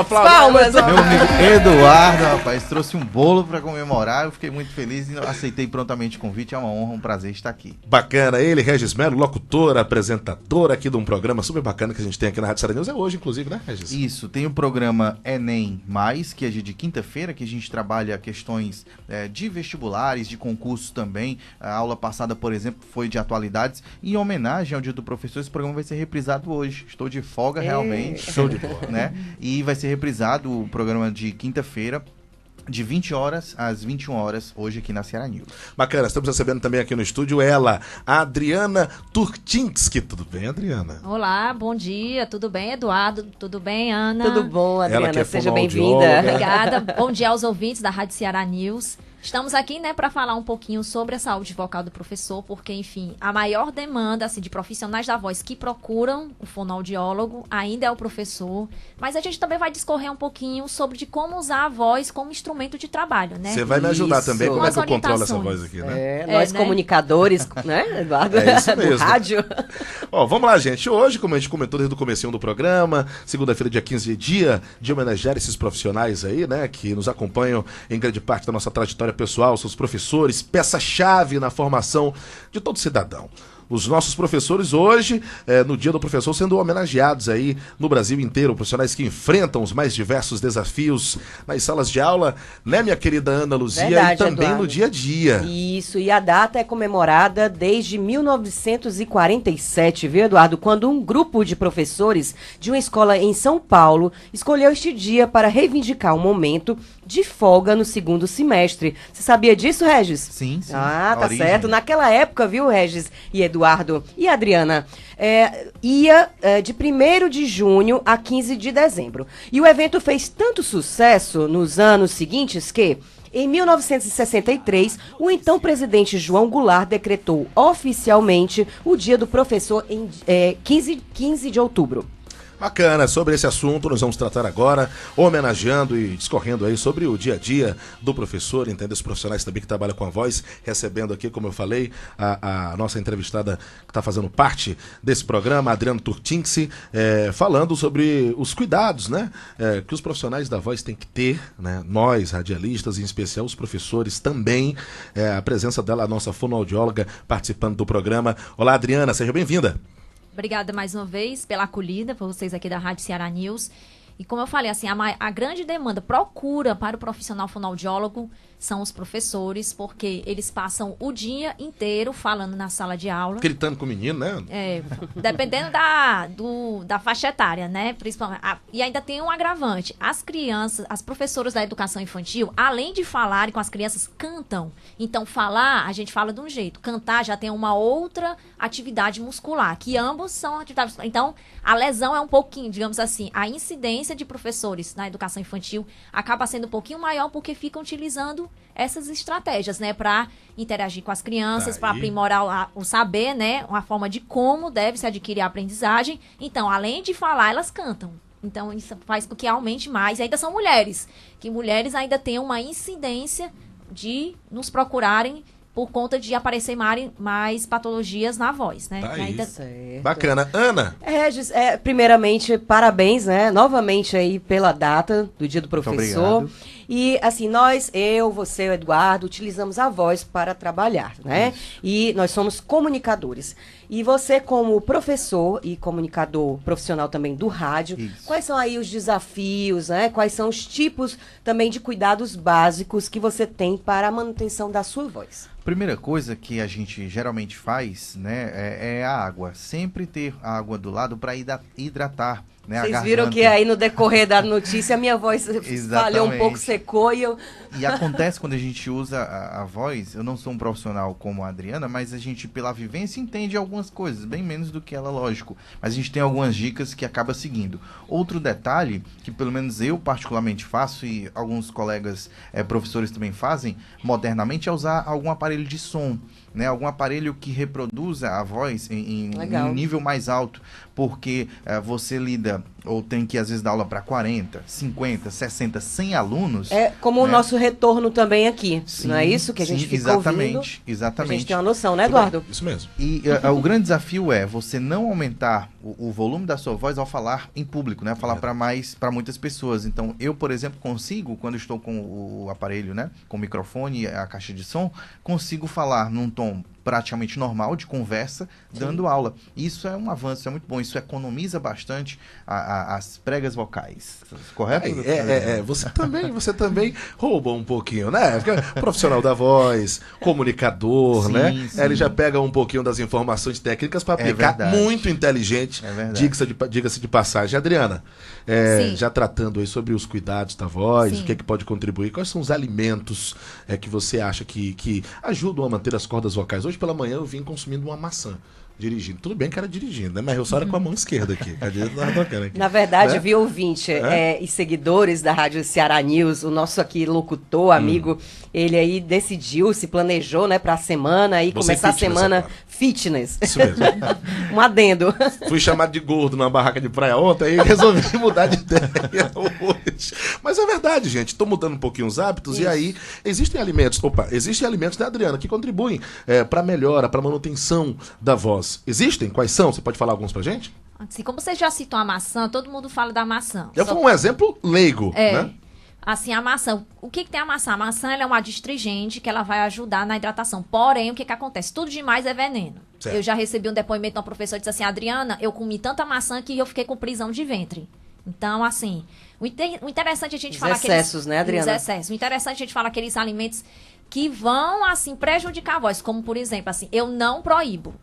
Palmas. Meu amigo Eduardo, rapaz, trouxe um bolo pra comemorar, eu fiquei muito feliz e aceitei prontamente o convite, é uma honra, um prazer estar aqui. Bacana, ele, Regis Melo, locutor, apresentador aqui de um programa super bacana que a gente tem aqui na Rádio Ceará News, é hoje, inclusive, né, Regis? Isso, tem o programa Enem+, que é de quinta-feira, que a gente trabalha questões de vestibulares, de concursos também. A aula passada, por exemplo, foi de atualidades. E em homenagem ao Dia do Professor, esse programa vai ser reprisado hoje. Estou de folga, realmente. Show de bola. Né? E vai ser reprisado o programa de quinta-feira, de 20 horas às 21 horas, hoje aqui na Ceará News. Bacana, estamos recebendo também aqui no estúdio ela, a Adriana Turtinski. Tudo bem, Adriana? Olá, bom dia, tudo bem, Eduardo? Tudo bem, Ana? Tudo bom, Ela que Adriana? é Seja fonoaudióloga. bem-vinda. Obrigada, bom dia aos ouvintes da Rádio Ceará News. Estamos aqui, né, para falar um pouquinho sobre a saúde vocal do professor, porque, enfim, a maior demanda, assim, de profissionais da voz que procuram o fonoaudiólogo ainda é o professor, mas a gente também vai discorrer um pouquinho sobre de como usar a voz como instrumento de trabalho, né? Você vai me ajudar Isso. também, como é que eu Umas controlo essa orientações. voz aqui, né? Nós né? comunicadores, né, Eduardo? É isso Do mesmo. rádio. Ó, vamos lá, gente. Hoje, como a gente comentou desde o comecinho do programa, segunda-feira, dia 15, dia de homenagear esses profissionais aí, né, que nos acompanham em grande parte da nossa trajetória pessoal, seus professores, peça-chave na formação de todo cidadão. os nossos professores hoje, no Dia do Professor, sendo homenageados aí no Brasil inteiro, profissionais que enfrentam os mais diversos desafios nas salas de aula, né, minha querida Ana Luzia? Verdade, e também Eduardo. no dia a dia. Isso, e a data é comemorada desde 1947, viu, Eduardo? Quando um grupo de professores de uma escola em São Paulo escolheu este dia para reivindicar um momento de folga no segundo semestre. Você sabia disso, Regis? Sim. Ah, tá Origem. certo. Naquela época, viu, Regis e Eduardo e Adriana, ia de 1º de junho a 15 de dezembro. E o evento fez tanto sucesso nos anos seguintes que, em 1963, o então presidente João Goulart decretou oficialmente o Dia do Professor em 15 de outubro. Bacana, sobre esse assunto nós vamos tratar agora, homenageando e discorrendo aí sobre o dia a dia do professor, entendeu? Os profissionais também que trabalham com a voz, recebendo aqui, como eu falei, a nossa entrevistada que está fazendo parte desse programa, Adriana Turtinski, falando sobre os cuidados, né? Que os profissionais da voz têm que ter, né? Nós, radialistas, em especial os professores também, a presença dela, a nossa fonoaudióloga, participando do programa. Olá, Adriana, seja bem-vinda. Obrigada mais uma vez pela acolhida, por vocês aqui da Rádio Ceará News. E como eu falei, assim, a grande demanda, procura para o profissional fonoaudiólogo são os professores, porque eles passam o dia inteiro falando na sala de aula. Gritando com o menino, né? Dependendo da faixa etária, né? Principalmente. E ainda tem um agravante. As crianças, as professoras da educação infantil, além de falarem com as crianças, cantam. Então, falar, a gente fala de um jeito. Cantar já tem uma outra atividade muscular, que ambos são atividades. Então, a lesão é um pouquinho, digamos assim, a incidência de professores na educação infantil acaba sendo um pouquinho maior porque ficam utilizando essas estratégias, né, para interagir com as crianças, para aprimorar o saber, né, uma forma de como deve se adquirir a aprendizagem. Então, além de falar, elas cantam. Então, isso faz com que aumente mais. E ainda são mulheres, que mulheres ainda têm uma incidência de nos procurarem por conta de aparecer mais patologias na voz, né? Tá ainda... Certo. Bacana. Ana? Regis, primeiramente, parabéns, né? Novamente aí pela data do Dia do Professor. E, assim, você, o Eduardo, utilizamos a voz para trabalhar, né? Isso. E nós somos comunicadores. E você, como professor e comunicador profissional também do rádio, quais são aí os desafios, né? Quais são os tipos também de cuidados básicos que você tem para a manutenção da sua voz? Primeira coisa que a gente geralmente faz, né, é a água. Sempre ter a água do lado para hidratar, né, Vocês viram que aí no decorrer da notícia a minha voz falhou um pouco, secou e eu... E acontece quando a gente usa a voz, eu não sou um profissional como a Adriana, mas a gente, pela vivência, entende algumas coisas, bem menos do que ela, lógico. Mas a gente tem algumas dicas que acaba seguindo. Outro detalhe, que pelo menos eu particularmente faço, e alguns colegas professores também fazem, modernamente, é usar algum aparelho de som, né? Algum aparelho que reproduza a voz em um nível mais alto, porque você lida, ou tem que às vezes dar aula para 40, 50, 60, 100 alunos. É como, né, o nosso retorno também aqui, sim, não é isso que a gente fica ouvindo? Exatamente. A gente tem uma noção, né, Eduardo? Isso mesmo. E o grande desafio é você não aumentar o volume da sua voz ao falar em público, né? Falar para muitas pessoas. Então, eu, por exemplo, consigo, quando estou com o aparelho, né, com o microfone e a caixa de som, consigo falar num tom praticamente normal, de conversa, dando aula. Isso é um avanço, é muito bom. Isso economiza bastante as pregas vocais. Correto? Você também roubou um pouquinho, né? Profissional da voz, comunicador, sim, né? Sim. Ele já pega um pouquinho das informações técnicas para aplicar, muito inteligente. Diga-se de passagem. Adriana, já tratando aí sobre os cuidados da voz, o que pode contribuir, quais são os alimentos que você acha que ajudam a manter as cordas vocais? Hoje pela manhã eu vim consumindo uma maçã, dirigindo. Tudo bem que era dirigindo, né? Mas eu só era com a mão esquerda aqui. Na verdade, viu, ouvinte e seguidores da Rádio Ceará News, o nosso aqui locutor, amigo, ele aí decidiu, se planejou, né, pra semana e começar a semana agora. Fitness. Isso mesmo. Um adendo. Fui chamado de gordo numa barraca de praia ontem e resolvi mudar de ideia hoje. Mas é verdade, gente. Tô mudando um pouquinho os hábitos. Isso. E aí existem alimentos, da Adriana, que contribuem pra melhora, pra manutenção da voz. Existem? Quais são? Você pode falar alguns pra gente? Assim, como você já citou a maçã, todo mundo fala da maçã. Eu fui um exemplo leigo, né? Assim, a maçã. O que tem a maçã? A maçã ela é uma adstringente que ela vai ajudar na hidratação. Porém, o que acontece? Tudo demais é veneno. Certo. Eu já recebi um depoimento de uma professora que disse assim, Adriana, eu comi tanta maçã que eu fiquei com prisão de ventre. Então, assim, o interessante é a gente falar... Os excessos, né, Adriana? Os excessos. O interessante é a gente falar aqueles alimentos que vão, assim, prejudicar a voz. Como, por exemplo, assim, eu não proíbo.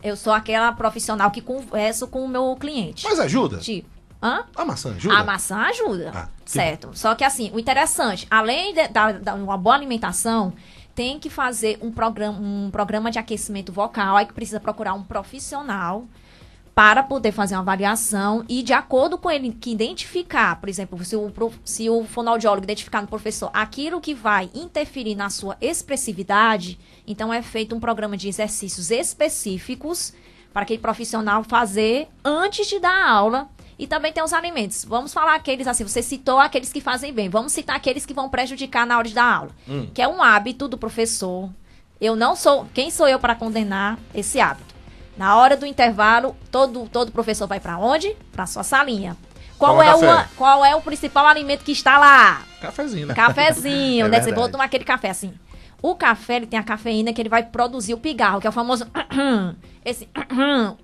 Eu sou aquela profissional que converso com o meu cliente. Mas ajuda? Tipo, hã? A maçã ajuda? A maçã ajuda, certo. bom. Só que assim, o interessante, além de uma boa alimentação, tem que fazer um programa de aquecimento vocal, aí que precisa procurar um profissional para poder fazer uma avaliação e de acordo com ele que identificar, por exemplo, se o fonoaudiólogo identificar no professor aquilo que vai interferir na sua expressividade, então é feito um programa de exercícios específicos para aquele profissional fazer antes de dar a aula. E também tem os alimentos. Vamos falar aqueles assim, você citou aqueles que fazem bem. Vamos citar aqueles que vão prejudicar na hora de dar aula. Que é um hábito do professor. Quem sou eu para condenar esse hábito? Na hora do intervalo, todo professor vai para onde? Para sua salinha. Qual é o principal alimento que está lá? Cafezinho, né? Cafezinho, É né? Você verdade. vai tomar aquele café assim. O café, ele tem a cafeína que ele vai produzir o pigarro, que é o famoso... Esse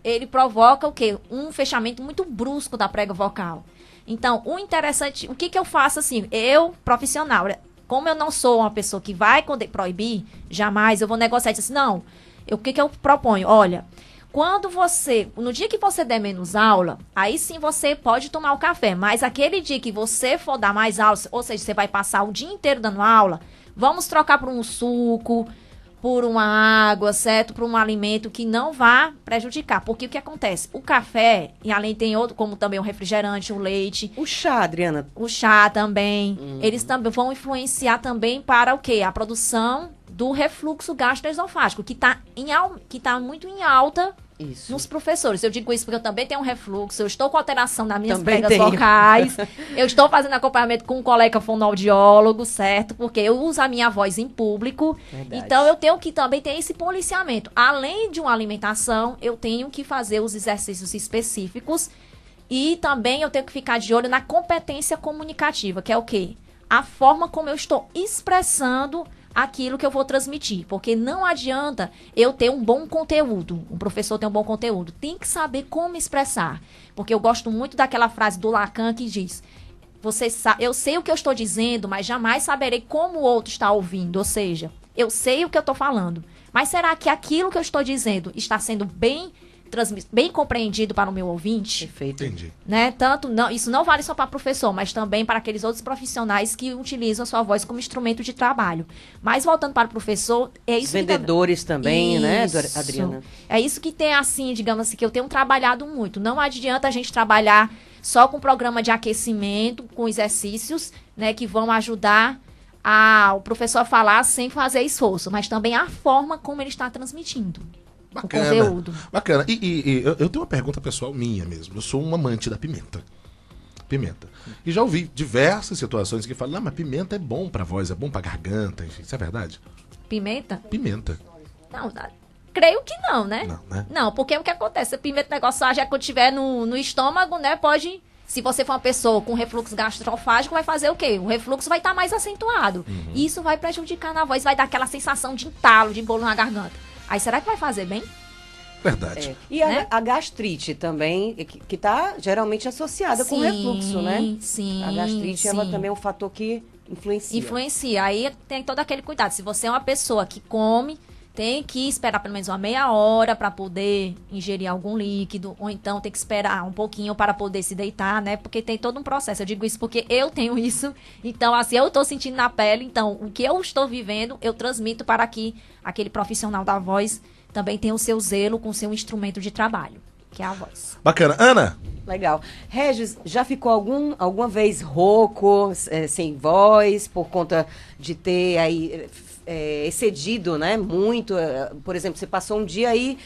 ele provoca o quê? Um fechamento muito brusco da prega vocal. Então, o interessante... O que eu faço assim? Eu, profissional, como eu não sou uma pessoa que vai proibir, jamais eu vou negociar e dizer assim, não. O que eu proponho? Olha, no dia que você der menos aula, aí sim você pode tomar o café. Mas aquele dia que você for dar mais aula, ou seja, você vai passar o dia inteiro dando aula, vamos trocar por um suco, por uma água, certo? Por um alimento que não vá prejudicar. Porque o que acontece? O café, e além tem outro, como também o refrigerante, o leite. O chá, Adriana. O chá também. Eles também vão influenciar também para o quê? A produção do refluxo gastroesofágico, que tá muito em alta nos professores. Eu digo isso porque eu também tenho um refluxo, eu estou com alteração nas minhas pregas vocais, eu estou fazendo acompanhamento com um colega fonoaudiólogo, certo? Porque eu uso a minha voz em público. Verdade. Então eu tenho que também ter esse policiamento. Além de uma alimentação, eu tenho que fazer os exercícios específicos e também eu tenho que ficar de olho na competência comunicativa, que é o quê? A forma como eu estou expressando aquilo que eu vou transmitir, porque não adianta eu ter um bom conteúdo, um professor ter um bom conteúdo, tem que saber como expressar, porque eu gosto muito daquela frase do Lacan que diz, eu sei o que eu estou dizendo, mas jamais saberei como o outro está ouvindo, ou seja, eu sei o que eu estou falando, mas será que aquilo que eu estou dizendo está sendo bem compreendido para o meu ouvinte? Perfeito. Entendi. Né? Isso não vale só para professor, mas também para aqueles outros profissionais que utilizam a sua voz como instrumento de trabalho. Mas voltando para o professor, é isso. Os vendedores também, né, Adriana? É isso que tem, assim, digamos assim, que eu tenho trabalhado muito. Não adianta a gente trabalhar só com programa de aquecimento, com exercícios, né, que vão ajudar o professor a falar sem fazer esforço, mas também a forma como ele está transmitindo. Bacana, o conteúdo. Bacana. E eu tenho uma pergunta pessoal minha mesmo. Eu sou um amante da pimenta. E já ouvi diversas situações que falam, não, mas pimenta é bom pra voz, é bom pra garganta, enfim. Isso é verdade? Pimenta? Pimenta. Não, creio que não, né? Não, né? Não, porque o que acontece? A pimenta negócio já quando tiver no estômago, né, pode... Se você for uma pessoa com refluxo gastroesofágico, vai fazer o quê? O refluxo vai estar mais acentuado. Isso vai prejudicar na voz, vai dar aquela sensação de entalo, de bolo na garganta. Aí será que vai fazer bem? Verdade. E né? a gastrite também, que está geralmente associada com refluxo, né? Sim. A gastrite, ela também é um fator que influencia. Influencia. Aí tem todo aquele cuidado. Se você é uma pessoa que come, tem que esperar pelo menos uma meia hora para poder ingerir algum líquido, ou então tem que esperar um pouquinho para poder se deitar, né? Porque tem todo um processo. Eu digo isso porque eu tenho isso. Então, assim, eu estou sentindo na pele. Então, o que eu estou vivendo, eu transmito para que aquele profissional da voz também tenha o seu zelo com o seu instrumento de trabalho, que é a voz. Bacana. Ana? Legal. Regis, já ficou alguma vez rouco, sem voz, por conta de ter aí excedido, né, muito? Por exemplo, você passou um dia aí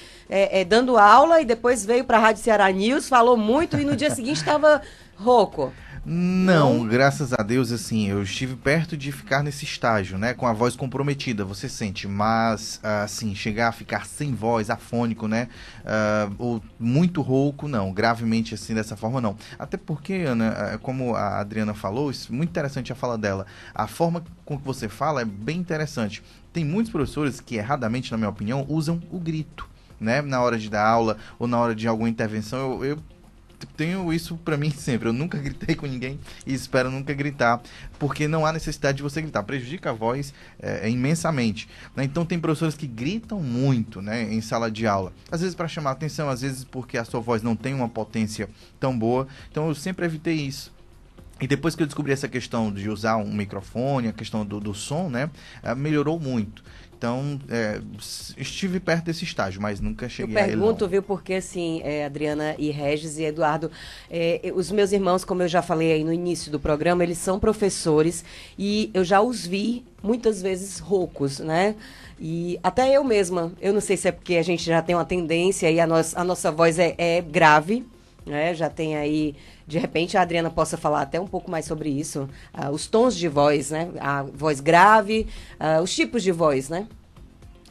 dando aula e depois veio para a Rádio Ceará News, falou muito e no dia seguinte estava rouco. Não, graças a Deus, assim, eu estive perto de ficar nesse estágio, né, com a voz comprometida, você sente, mas, assim, chegar a ficar sem voz, afônico, né, ou muito rouco, não, gravemente, assim, dessa forma, não. Até porque, Ana, como a Adriana falou, isso é muito interessante a fala dela, a forma com que você fala é bem interessante. Tem muitos professores que, erradamente, na minha opinião, usam o grito, né, na hora de dar aula ou na hora de alguma intervenção. Eu tenho isso pra mim sempre, eu nunca gritei com ninguém e espero nunca gritar, porque não há necessidade de você gritar, prejudica a voz imensamente, né? Então tem professores que gritam muito, né, em sala de aula, às vezes para chamar atenção, às vezes porque a sua voz não tem uma potência tão boa, então eu sempre evitei isso. E depois que eu descobri essa questão de usar um microfone, a questão do som, né, melhorou muito. Então, estive perto desse estágio, mas nunca cheguei a ele. Eu pergunto, viu, porque assim, Adriana e Regis e Eduardo, os meus irmãos, como eu já falei aí no início do programa, eles são professores e eu já os vi muitas vezes roucos, né? E até eu mesma, eu não sei se é porque a gente já tem uma tendência e a nossa voz é grave, né? Já tem aí, de repente a Adriana possa falar até um pouco mais sobre isso, os tons de voz, né? A voz grave, os tipos de voz, né?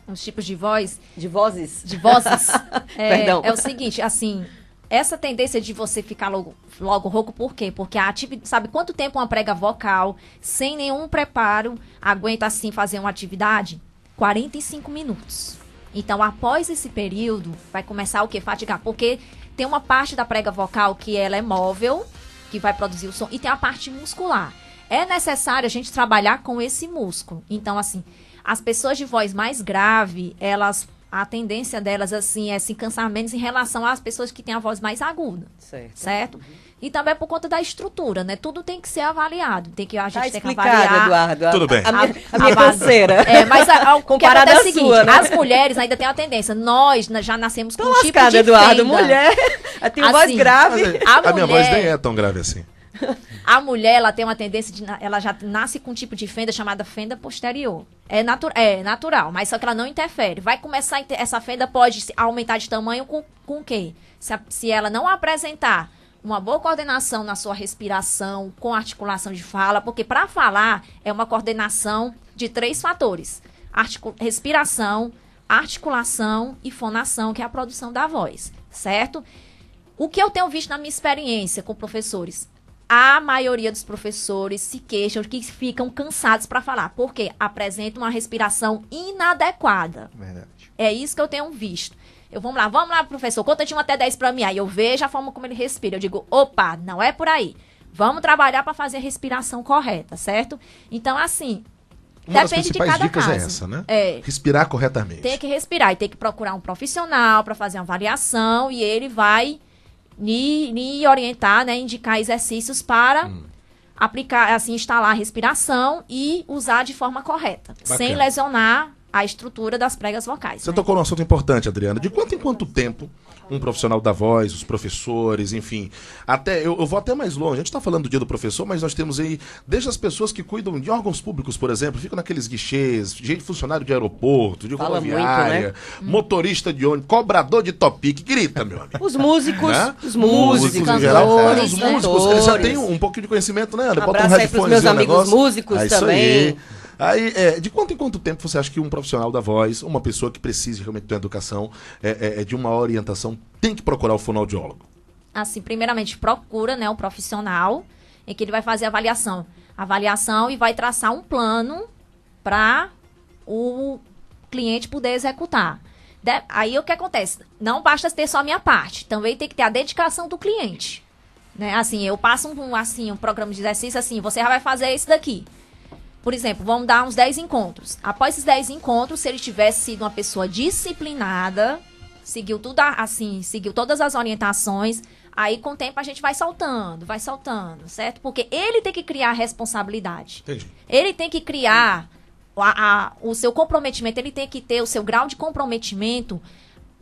Os tipos de voz? De vozes. De vozes. Perdão. É o seguinte, assim, essa tendência de você ficar logo rouco, por quê? Porque a atividade, sabe quanto tempo uma prega vocal, sem nenhum preparo, aguenta assim fazer uma atividade? 45 minutos. Então, após esse período, vai começar o quê? Fatigar. Porque tem uma parte da prega vocal que ela é móvel, que vai produzir o som, e tem a parte muscular. É necessário a gente trabalhar com esse músculo. Então, assim, as pessoas de voz mais grave, a tendência delas, assim, é se cansar menos em relação às pessoas que têm a voz mais aguda. Certo? Uhum. E também por conta da estrutura, né? Tudo tem que ser avaliado. A gente tem que avaliar. Eduardo. Tudo bem. A minha canseira. Mas comparado é o seguinte, sua, né? As mulheres ainda têm uma tendência. Nós já nascemos com um tipo de Eduardo, fenda. Mulher, tem uma voz grave. A minha voz nem é tão grave assim. A mulher, ela tem uma tendência ela já nasce com um tipo de fenda chamada fenda posterior. É natural, mas só que ela não interfere. Vai começar, essa fenda pode aumentar de tamanho com o quê? Se ela não apresentar uma boa coordenação na sua respiração, com articulação de fala, porque para falar é uma coordenação de 3 fatores. Respiração, articulação e fonação, que é a produção da voz, certo? O que eu tenho visto na minha experiência com professores? A maioria dos professores se queixam que ficam cansados para falar, porque apresentam uma respiração inadequada. Verdade. É isso que eu tenho visto. Vamos lá, professor, conta de 1 até 10 para mim. Aí eu vejo a forma como ele respira. Eu digo, opa, não é por aí. Vamos trabalhar para fazer a respiração correta, certo? Então, assim, uma das depende de principais cada dicas caso. é essa, né? Respirar corretamente. Tem que respirar e tem que procurar um profissional para fazer uma avaliação e ele vai lhe orientar, né, indicar exercícios para aplicar, assim, instalar a respiração e usar de forma correta, sem lesionar a estrutura das pregas vocais. Você tocou num assunto importante, Adriana. De quanto em quanto tempo um profissional da voz, os professores, enfim, eu vou até mais longe. A gente está falando do dia do professor, mas nós temos aí, desde as pessoas que cuidam de órgãos públicos, por exemplo, ficam naqueles guichês, gente funcionário de aeroporto, de rodoviária, muito, né? motorista de ônibus, cobrador de Topic, grita, meu amigo. Os músicos, né? os músicos em geral, cantores, os músicos, eles já têm um pouquinho de conhecimento, né, André? Bota um abraço aí pros meus amigos músicos também. Aí, de quanto em quanto tempo você acha que um profissional da voz, uma pessoa que precise realmente de uma educação, de uma orientação, tem que procurar o fonoaudiólogo? Assim, primeiramente, procura, né, um profissional em que ele vai fazer avaliação e vai traçar um plano para o cliente poder executar. Aí o que acontece? Não basta ter só a minha parte, também tem que ter a dedicação do cliente. Né? Assim, eu passo um programa de exercício assim, você já vai fazer isso daqui. Por exemplo, vamos dar uns 10 encontros. Após esses 10 encontros, se ele tivesse sido uma pessoa disciplinada, seguiu todas as orientações, aí com o tempo a gente vai soltando, certo? Porque ele tem que criar a responsabilidade. Entendi. Ele tem que criar o seu comprometimento, ele tem que ter o seu grau de comprometimento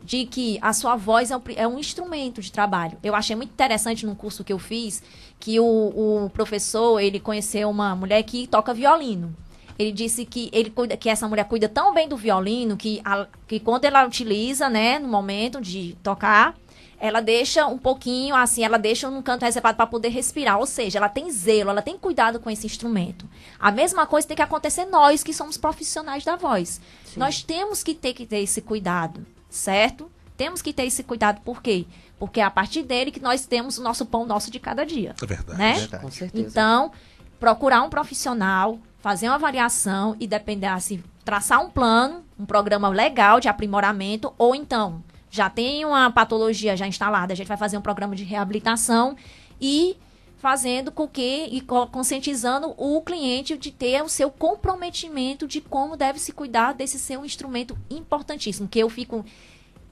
de que a sua voz é um instrumento de trabalho. Eu achei muito interessante num curso que eu fiz, que o professor, ele conheceu uma mulher que toca violino. Ele disse que essa mulher cuida tão bem do violino que quando ela utiliza, né, no momento de tocar, ela deixa um pouquinho, assim, ela deixa num canto reservado para poder respirar. Ou seja, ela tem zelo, ela tem cuidado com esse instrumento. A mesma coisa tem que acontecer nós, que somos profissionais da voz. Sim. Nós temos que ter esse cuidado, certo? Temos que ter esse cuidado, por quê? Porque é a partir dele que nós temos o nosso pão nosso de cada dia. É verdade. Né? É verdade. Com certeza. Então, procurar um profissional, fazer uma avaliação e depender, assim, traçar um plano, um programa legal de aprimoramento, ou então, já tem uma patologia já instalada, a gente vai fazer um programa de reabilitação e fazendo com que, e conscientizando o cliente de ter o seu comprometimento de como deve se cuidar desse seu instrumento importantíssimo, que eu fico,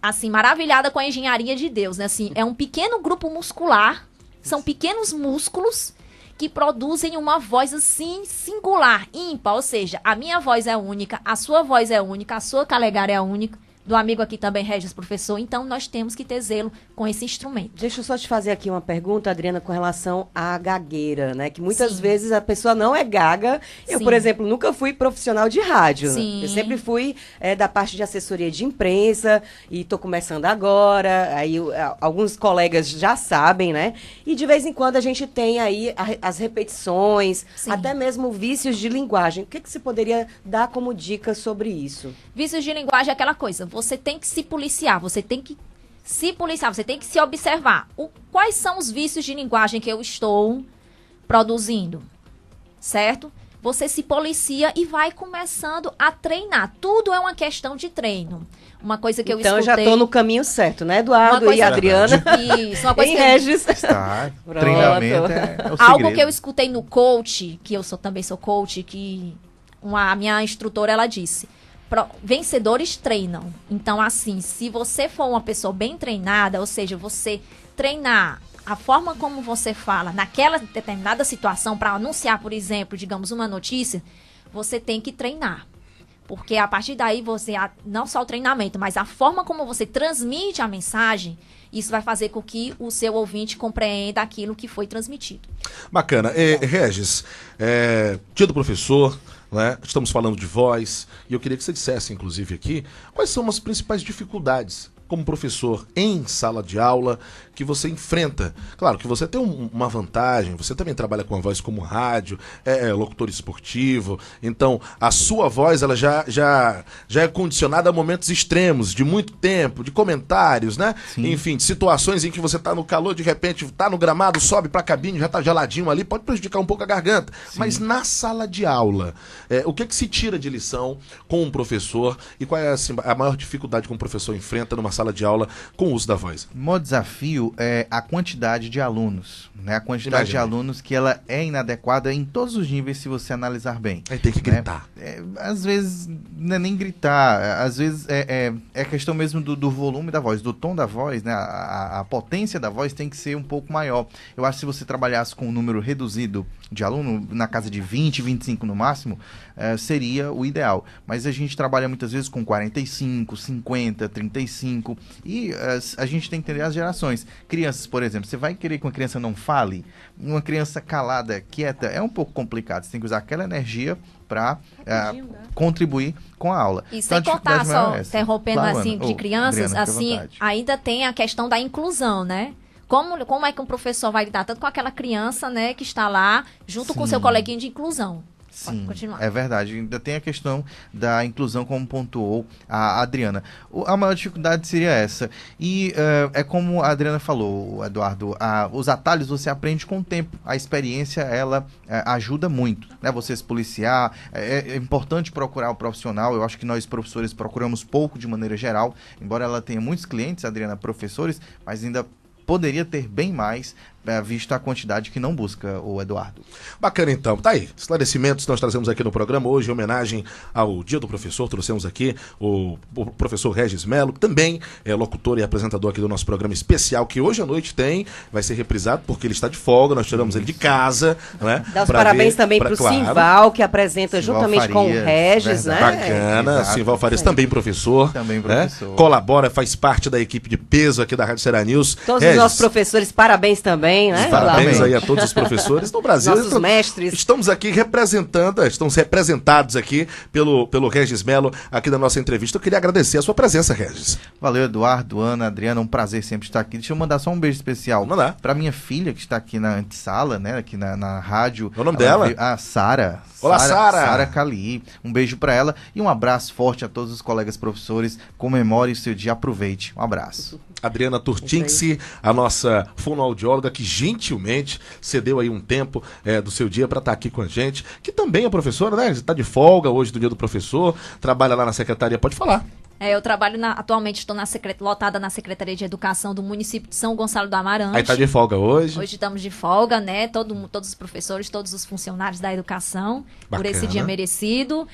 assim, maravilhada com a engenharia de Deus, né? Assim, é um pequeno grupo muscular, são pequenos músculos que produzem uma voz, assim, singular, ímpar, ou seja, a minha voz é única, a sua voz é única, a sua Calegari é única, do amigo aqui também, Regis, professor. Então, nós temos que ter zelo com esse instrumento. Deixa eu só te fazer aqui uma pergunta, Adriana, com relação à gagueira, né? Que muitas vezes a pessoa não é gaga. Eu, por exemplo, nunca fui profissional de rádio. Sim. Eu sempre fui da parte de assessoria de imprensa e estou começando agora. Aí alguns colegas já sabem, né? E de vez em quando a gente tem aí as repetições, até mesmo vícios de linguagem. O que você poderia dar como dica sobre isso? Vícios de linguagem é aquela coisa. Você tem que se policiar, você tem que se policiar, você tem que se observar. Quais são os vícios de linguagem que eu estou produzindo, certo? Você se policia e vai começando a treinar. Tudo é uma questão de treino. Uma coisa que eu escutei... Então, já estou no caminho certo, né, Eduardo e Adriana? Isso, uma coisa em Regis. Tá, treinamento é o segredo. Algo que eu escutei no coach, que eu também sou coach, que a minha instrutora, ela disse... Vencedores treinam. Então, assim, se você for uma pessoa bem treinada, ou seja, você treinar a forma como você fala naquela determinada situação para anunciar, por exemplo, digamos, uma notícia, você tem que treinar. Porque a partir daí, não só o treinamento, mas a forma como você transmite a mensagem, isso vai fazer com que o seu ouvinte compreenda aquilo que foi transmitido. Bacana. Regis, dia do professor, né? Estamos falando de voz, e eu queria que você dissesse, inclusive, aqui, quais são as principais dificuldades como professor em sala de aula que você enfrenta. Claro que você tem uma vantagem, você também trabalha com a voz como rádio, é locutor esportivo, então a sua voz ela já é condicionada a momentos extremos, de muito tempo, de comentários, né? Sim. Enfim, de situações em que você tá no calor, de repente tá no gramado, sobe pra cabine, já tá geladinho ali, pode prejudicar um pouco a garganta. Sim. Mas na sala de aula, o que se tira de lição com um professor e qual é assim, a maior dificuldade que um professor enfrenta numa sala de aula com o uso da voz? O maior desafio é a quantidade de alunos, né? A quantidade de alunos que ela é inadequada em todos os níveis, se você analisar bem. Aí tem que gritar. Às vezes não é nem gritar, às vezes é questão mesmo do volume da voz, do tom da voz, né? A potência da voz tem que ser um pouco maior. Eu acho que se você trabalhasse com um número reduzido de aluno, na casa de 20, 25 no máximo, seria o ideal. Mas a gente trabalha muitas vezes com 45, 50, 35 e a gente tem que entender as gerações. Crianças, por exemplo, você vai querer que uma criança não fale? Uma criança calada, quieta, é um pouco complicado. Você tem que usar aquela energia para contribuir com a aula. E sem cortar, só interrompendo assim, de crianças, Adriana, assim, ainda tem a questão da inclusão, né? Como é que um professor vai lidar tanto com aquela criança, né, que está lá, junto com o seu coleguinha de inclusão? Sim, é verdade. Ainda tem a questão da inclusão, como pontuou a Adriana. A maior dificuldade seria essa. E é como a Adriana falou, Eduardo, os atalhos você aprende com o tempo. A experiência, ela ajuda muito, né? Você se policiar. É importante procurar o profissional. Eu acho que nós, professores, procuramos pouco de maneira geral. Embora ela tenha muitos clientes, Adriana, professores, mas ainda poderia ter bem mais, visto a quantidade que não busca o Eduardo. Bacana, então. Tá aí. Esclarecimentos que nós trazemos aqui no programa hoje, em homenagem ao Dia do Professor. Trouxemos aqui o professor Regis Melo, que também é locutor e apresentador aqui do nosso programa especial, que hoje à noite vai ser reprisado, porque ele está de folga, nós tiramos ele de casa, né? Dá os parabéns também para o Simval, que apresenta juntamente com o Regis, né? Bacana. Simval Farias, também professor. Também professor. Né? Colabora, faz parte da equipe de peso aqui da Rádio Ceará News. Todos os os nossos professores, parabéns também, né? Parabéns aí a todos os professores no Brasil. Nossos mestres. Estamos aqui estamos representados aqui pelo Regis Melo, aqui da nossa entrevista. Eu queria agradecer a sua presença, Regis. Valeu, Eduardo, Ana, Adriana, um prazer sempre estar aqui. Deixa eu mandar só um beijo especial para minha filha, que está aqui na antessala, né, aqui na rádio. O nome dela? A Sara. Olá, Sara. Sara Cali. Um beijo para ela e um abraço forte a todos os colegas professores. Comemore o seu dia, aproveite. Um abraço. Adriana Turtinski, a nossa fonoaudióloga, que gentilmente cedeu aí um tempo do seu dia para estar aqui com a gente, que também é professora, né? Está de folga hoje do dia do professor, trabalha lá na secretaria, pode falar. Eu trabalho atualmente, estou lotada na Secretaria de Educação do município de São Gonçalo do Amarante. Aí está de folga hoje? Hoje estamos de folga, né? Todos os professores, todos os funcionários da educação, por esse dia merecido.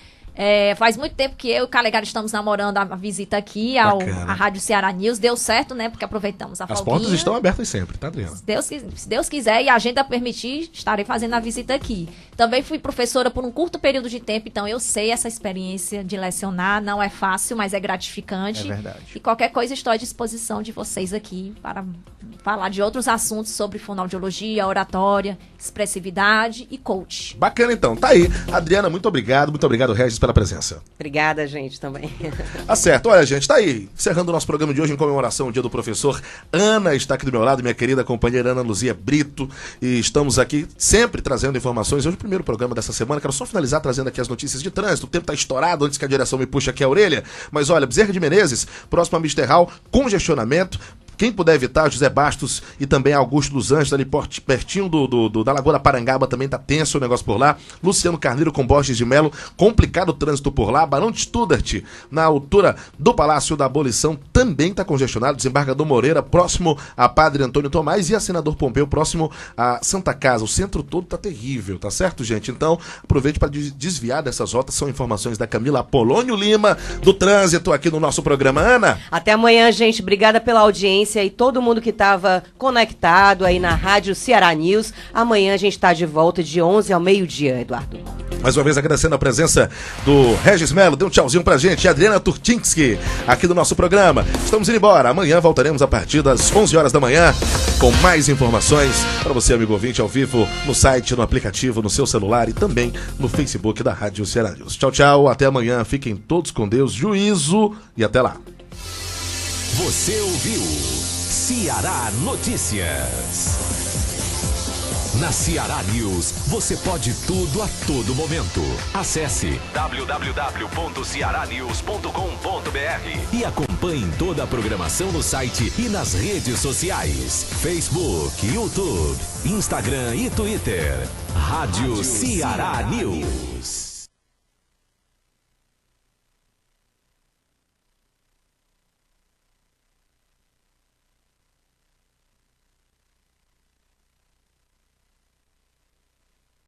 Faz muito tempo que eu e o Calegari estamos namorando a visita aqui à Rádio Ceará News. Deu certo, né? Porque aproveitamos a folguinha. As portas estão abertas sempre, tá, Adriana? Se Deus quiser e a agenda permitir, estarei fazendo a visita aqui. Também fui professora por um curto período de tempo, então eu sei essa experiência de lecionar. Não é fácil, mas é gratificante. É verdade. E qualquer coisa estou à disposição de vocês aqui para falar de outros assuntos sobre fonoaudiologia, oratória, expressividade e coach. Bacana, então. Tá aí. Adriana, muito obrigado, Regis, pela presença. Obrigada, gente, também. Tá certo. Olha, gente, tá aí. Encerrando o nosso programa de hoje em comemoração ao Dia do Professor. Ana está aqui do meu lado, minha querida companheira Ana Luzia Brito. E estamos aqui sempre trazendo informações. Hoje, o primeiro programa dessa semana. Quero só finalizar trazendo aqui as notícias de trânsito. O tempo tá estourado antes que a direção me puxe aqui a orelha. Mas olha, Bezerra de Menezes, próximo a Mister Hall, congestionamento. Quem puder evitar, José Bastos e também Augusto dos Anjos, ali pertinho da Lagoa da Parangaba, também tá tenso o negócio por lá. Luciano Carneiro com Borges de Melo, complicado o trânsito por lá. Barão de Studart, na altura do Palácio da Abolição, também tá congestionado. Desembargador Moreira, próximo a Padre Antônio Tomás, e a Senador Pompeu, próximo a Santa Casa. O centro todo tá terrível, tá certo, gente? Então, aproveite para desviar dessas rotas. São informações da Camila Apolônio Lima, do trânsito, aqui no nosso programa. Ana? Até amanhã, gente. Obrigada pela audiência e todo mundo que estava conectado aí na Rádio Ceará News. Amanhã a gente está de volta de 11 ao meio-dia, Eduardo. Mais uma vez agradecendo a presença do Regis Melo, dê um tchauzinho pra gente, e a Adriana Turtinski, aqui do nosso programa. Estamos indo embora, amanhã voltaremos a partir das 11 horas da manhã, com mais informações para você, amigo ouvinte, ao vivo, no site, no aplicativo, no seu celular e também no Facebook da Rádio Ceará News. Tchau, tchau, até amanhã, fiquem todos com Deus, juízo e até lá. Você ouviu Ceará Notícias. Na Ceará News, você pode tudo a todo momento. Acesse www.cearanews.com.br e acompanhe toda a programação no site e nas redes sociais. Facebook, YouTube, Instagram e Twitter. Rádio Ceará News.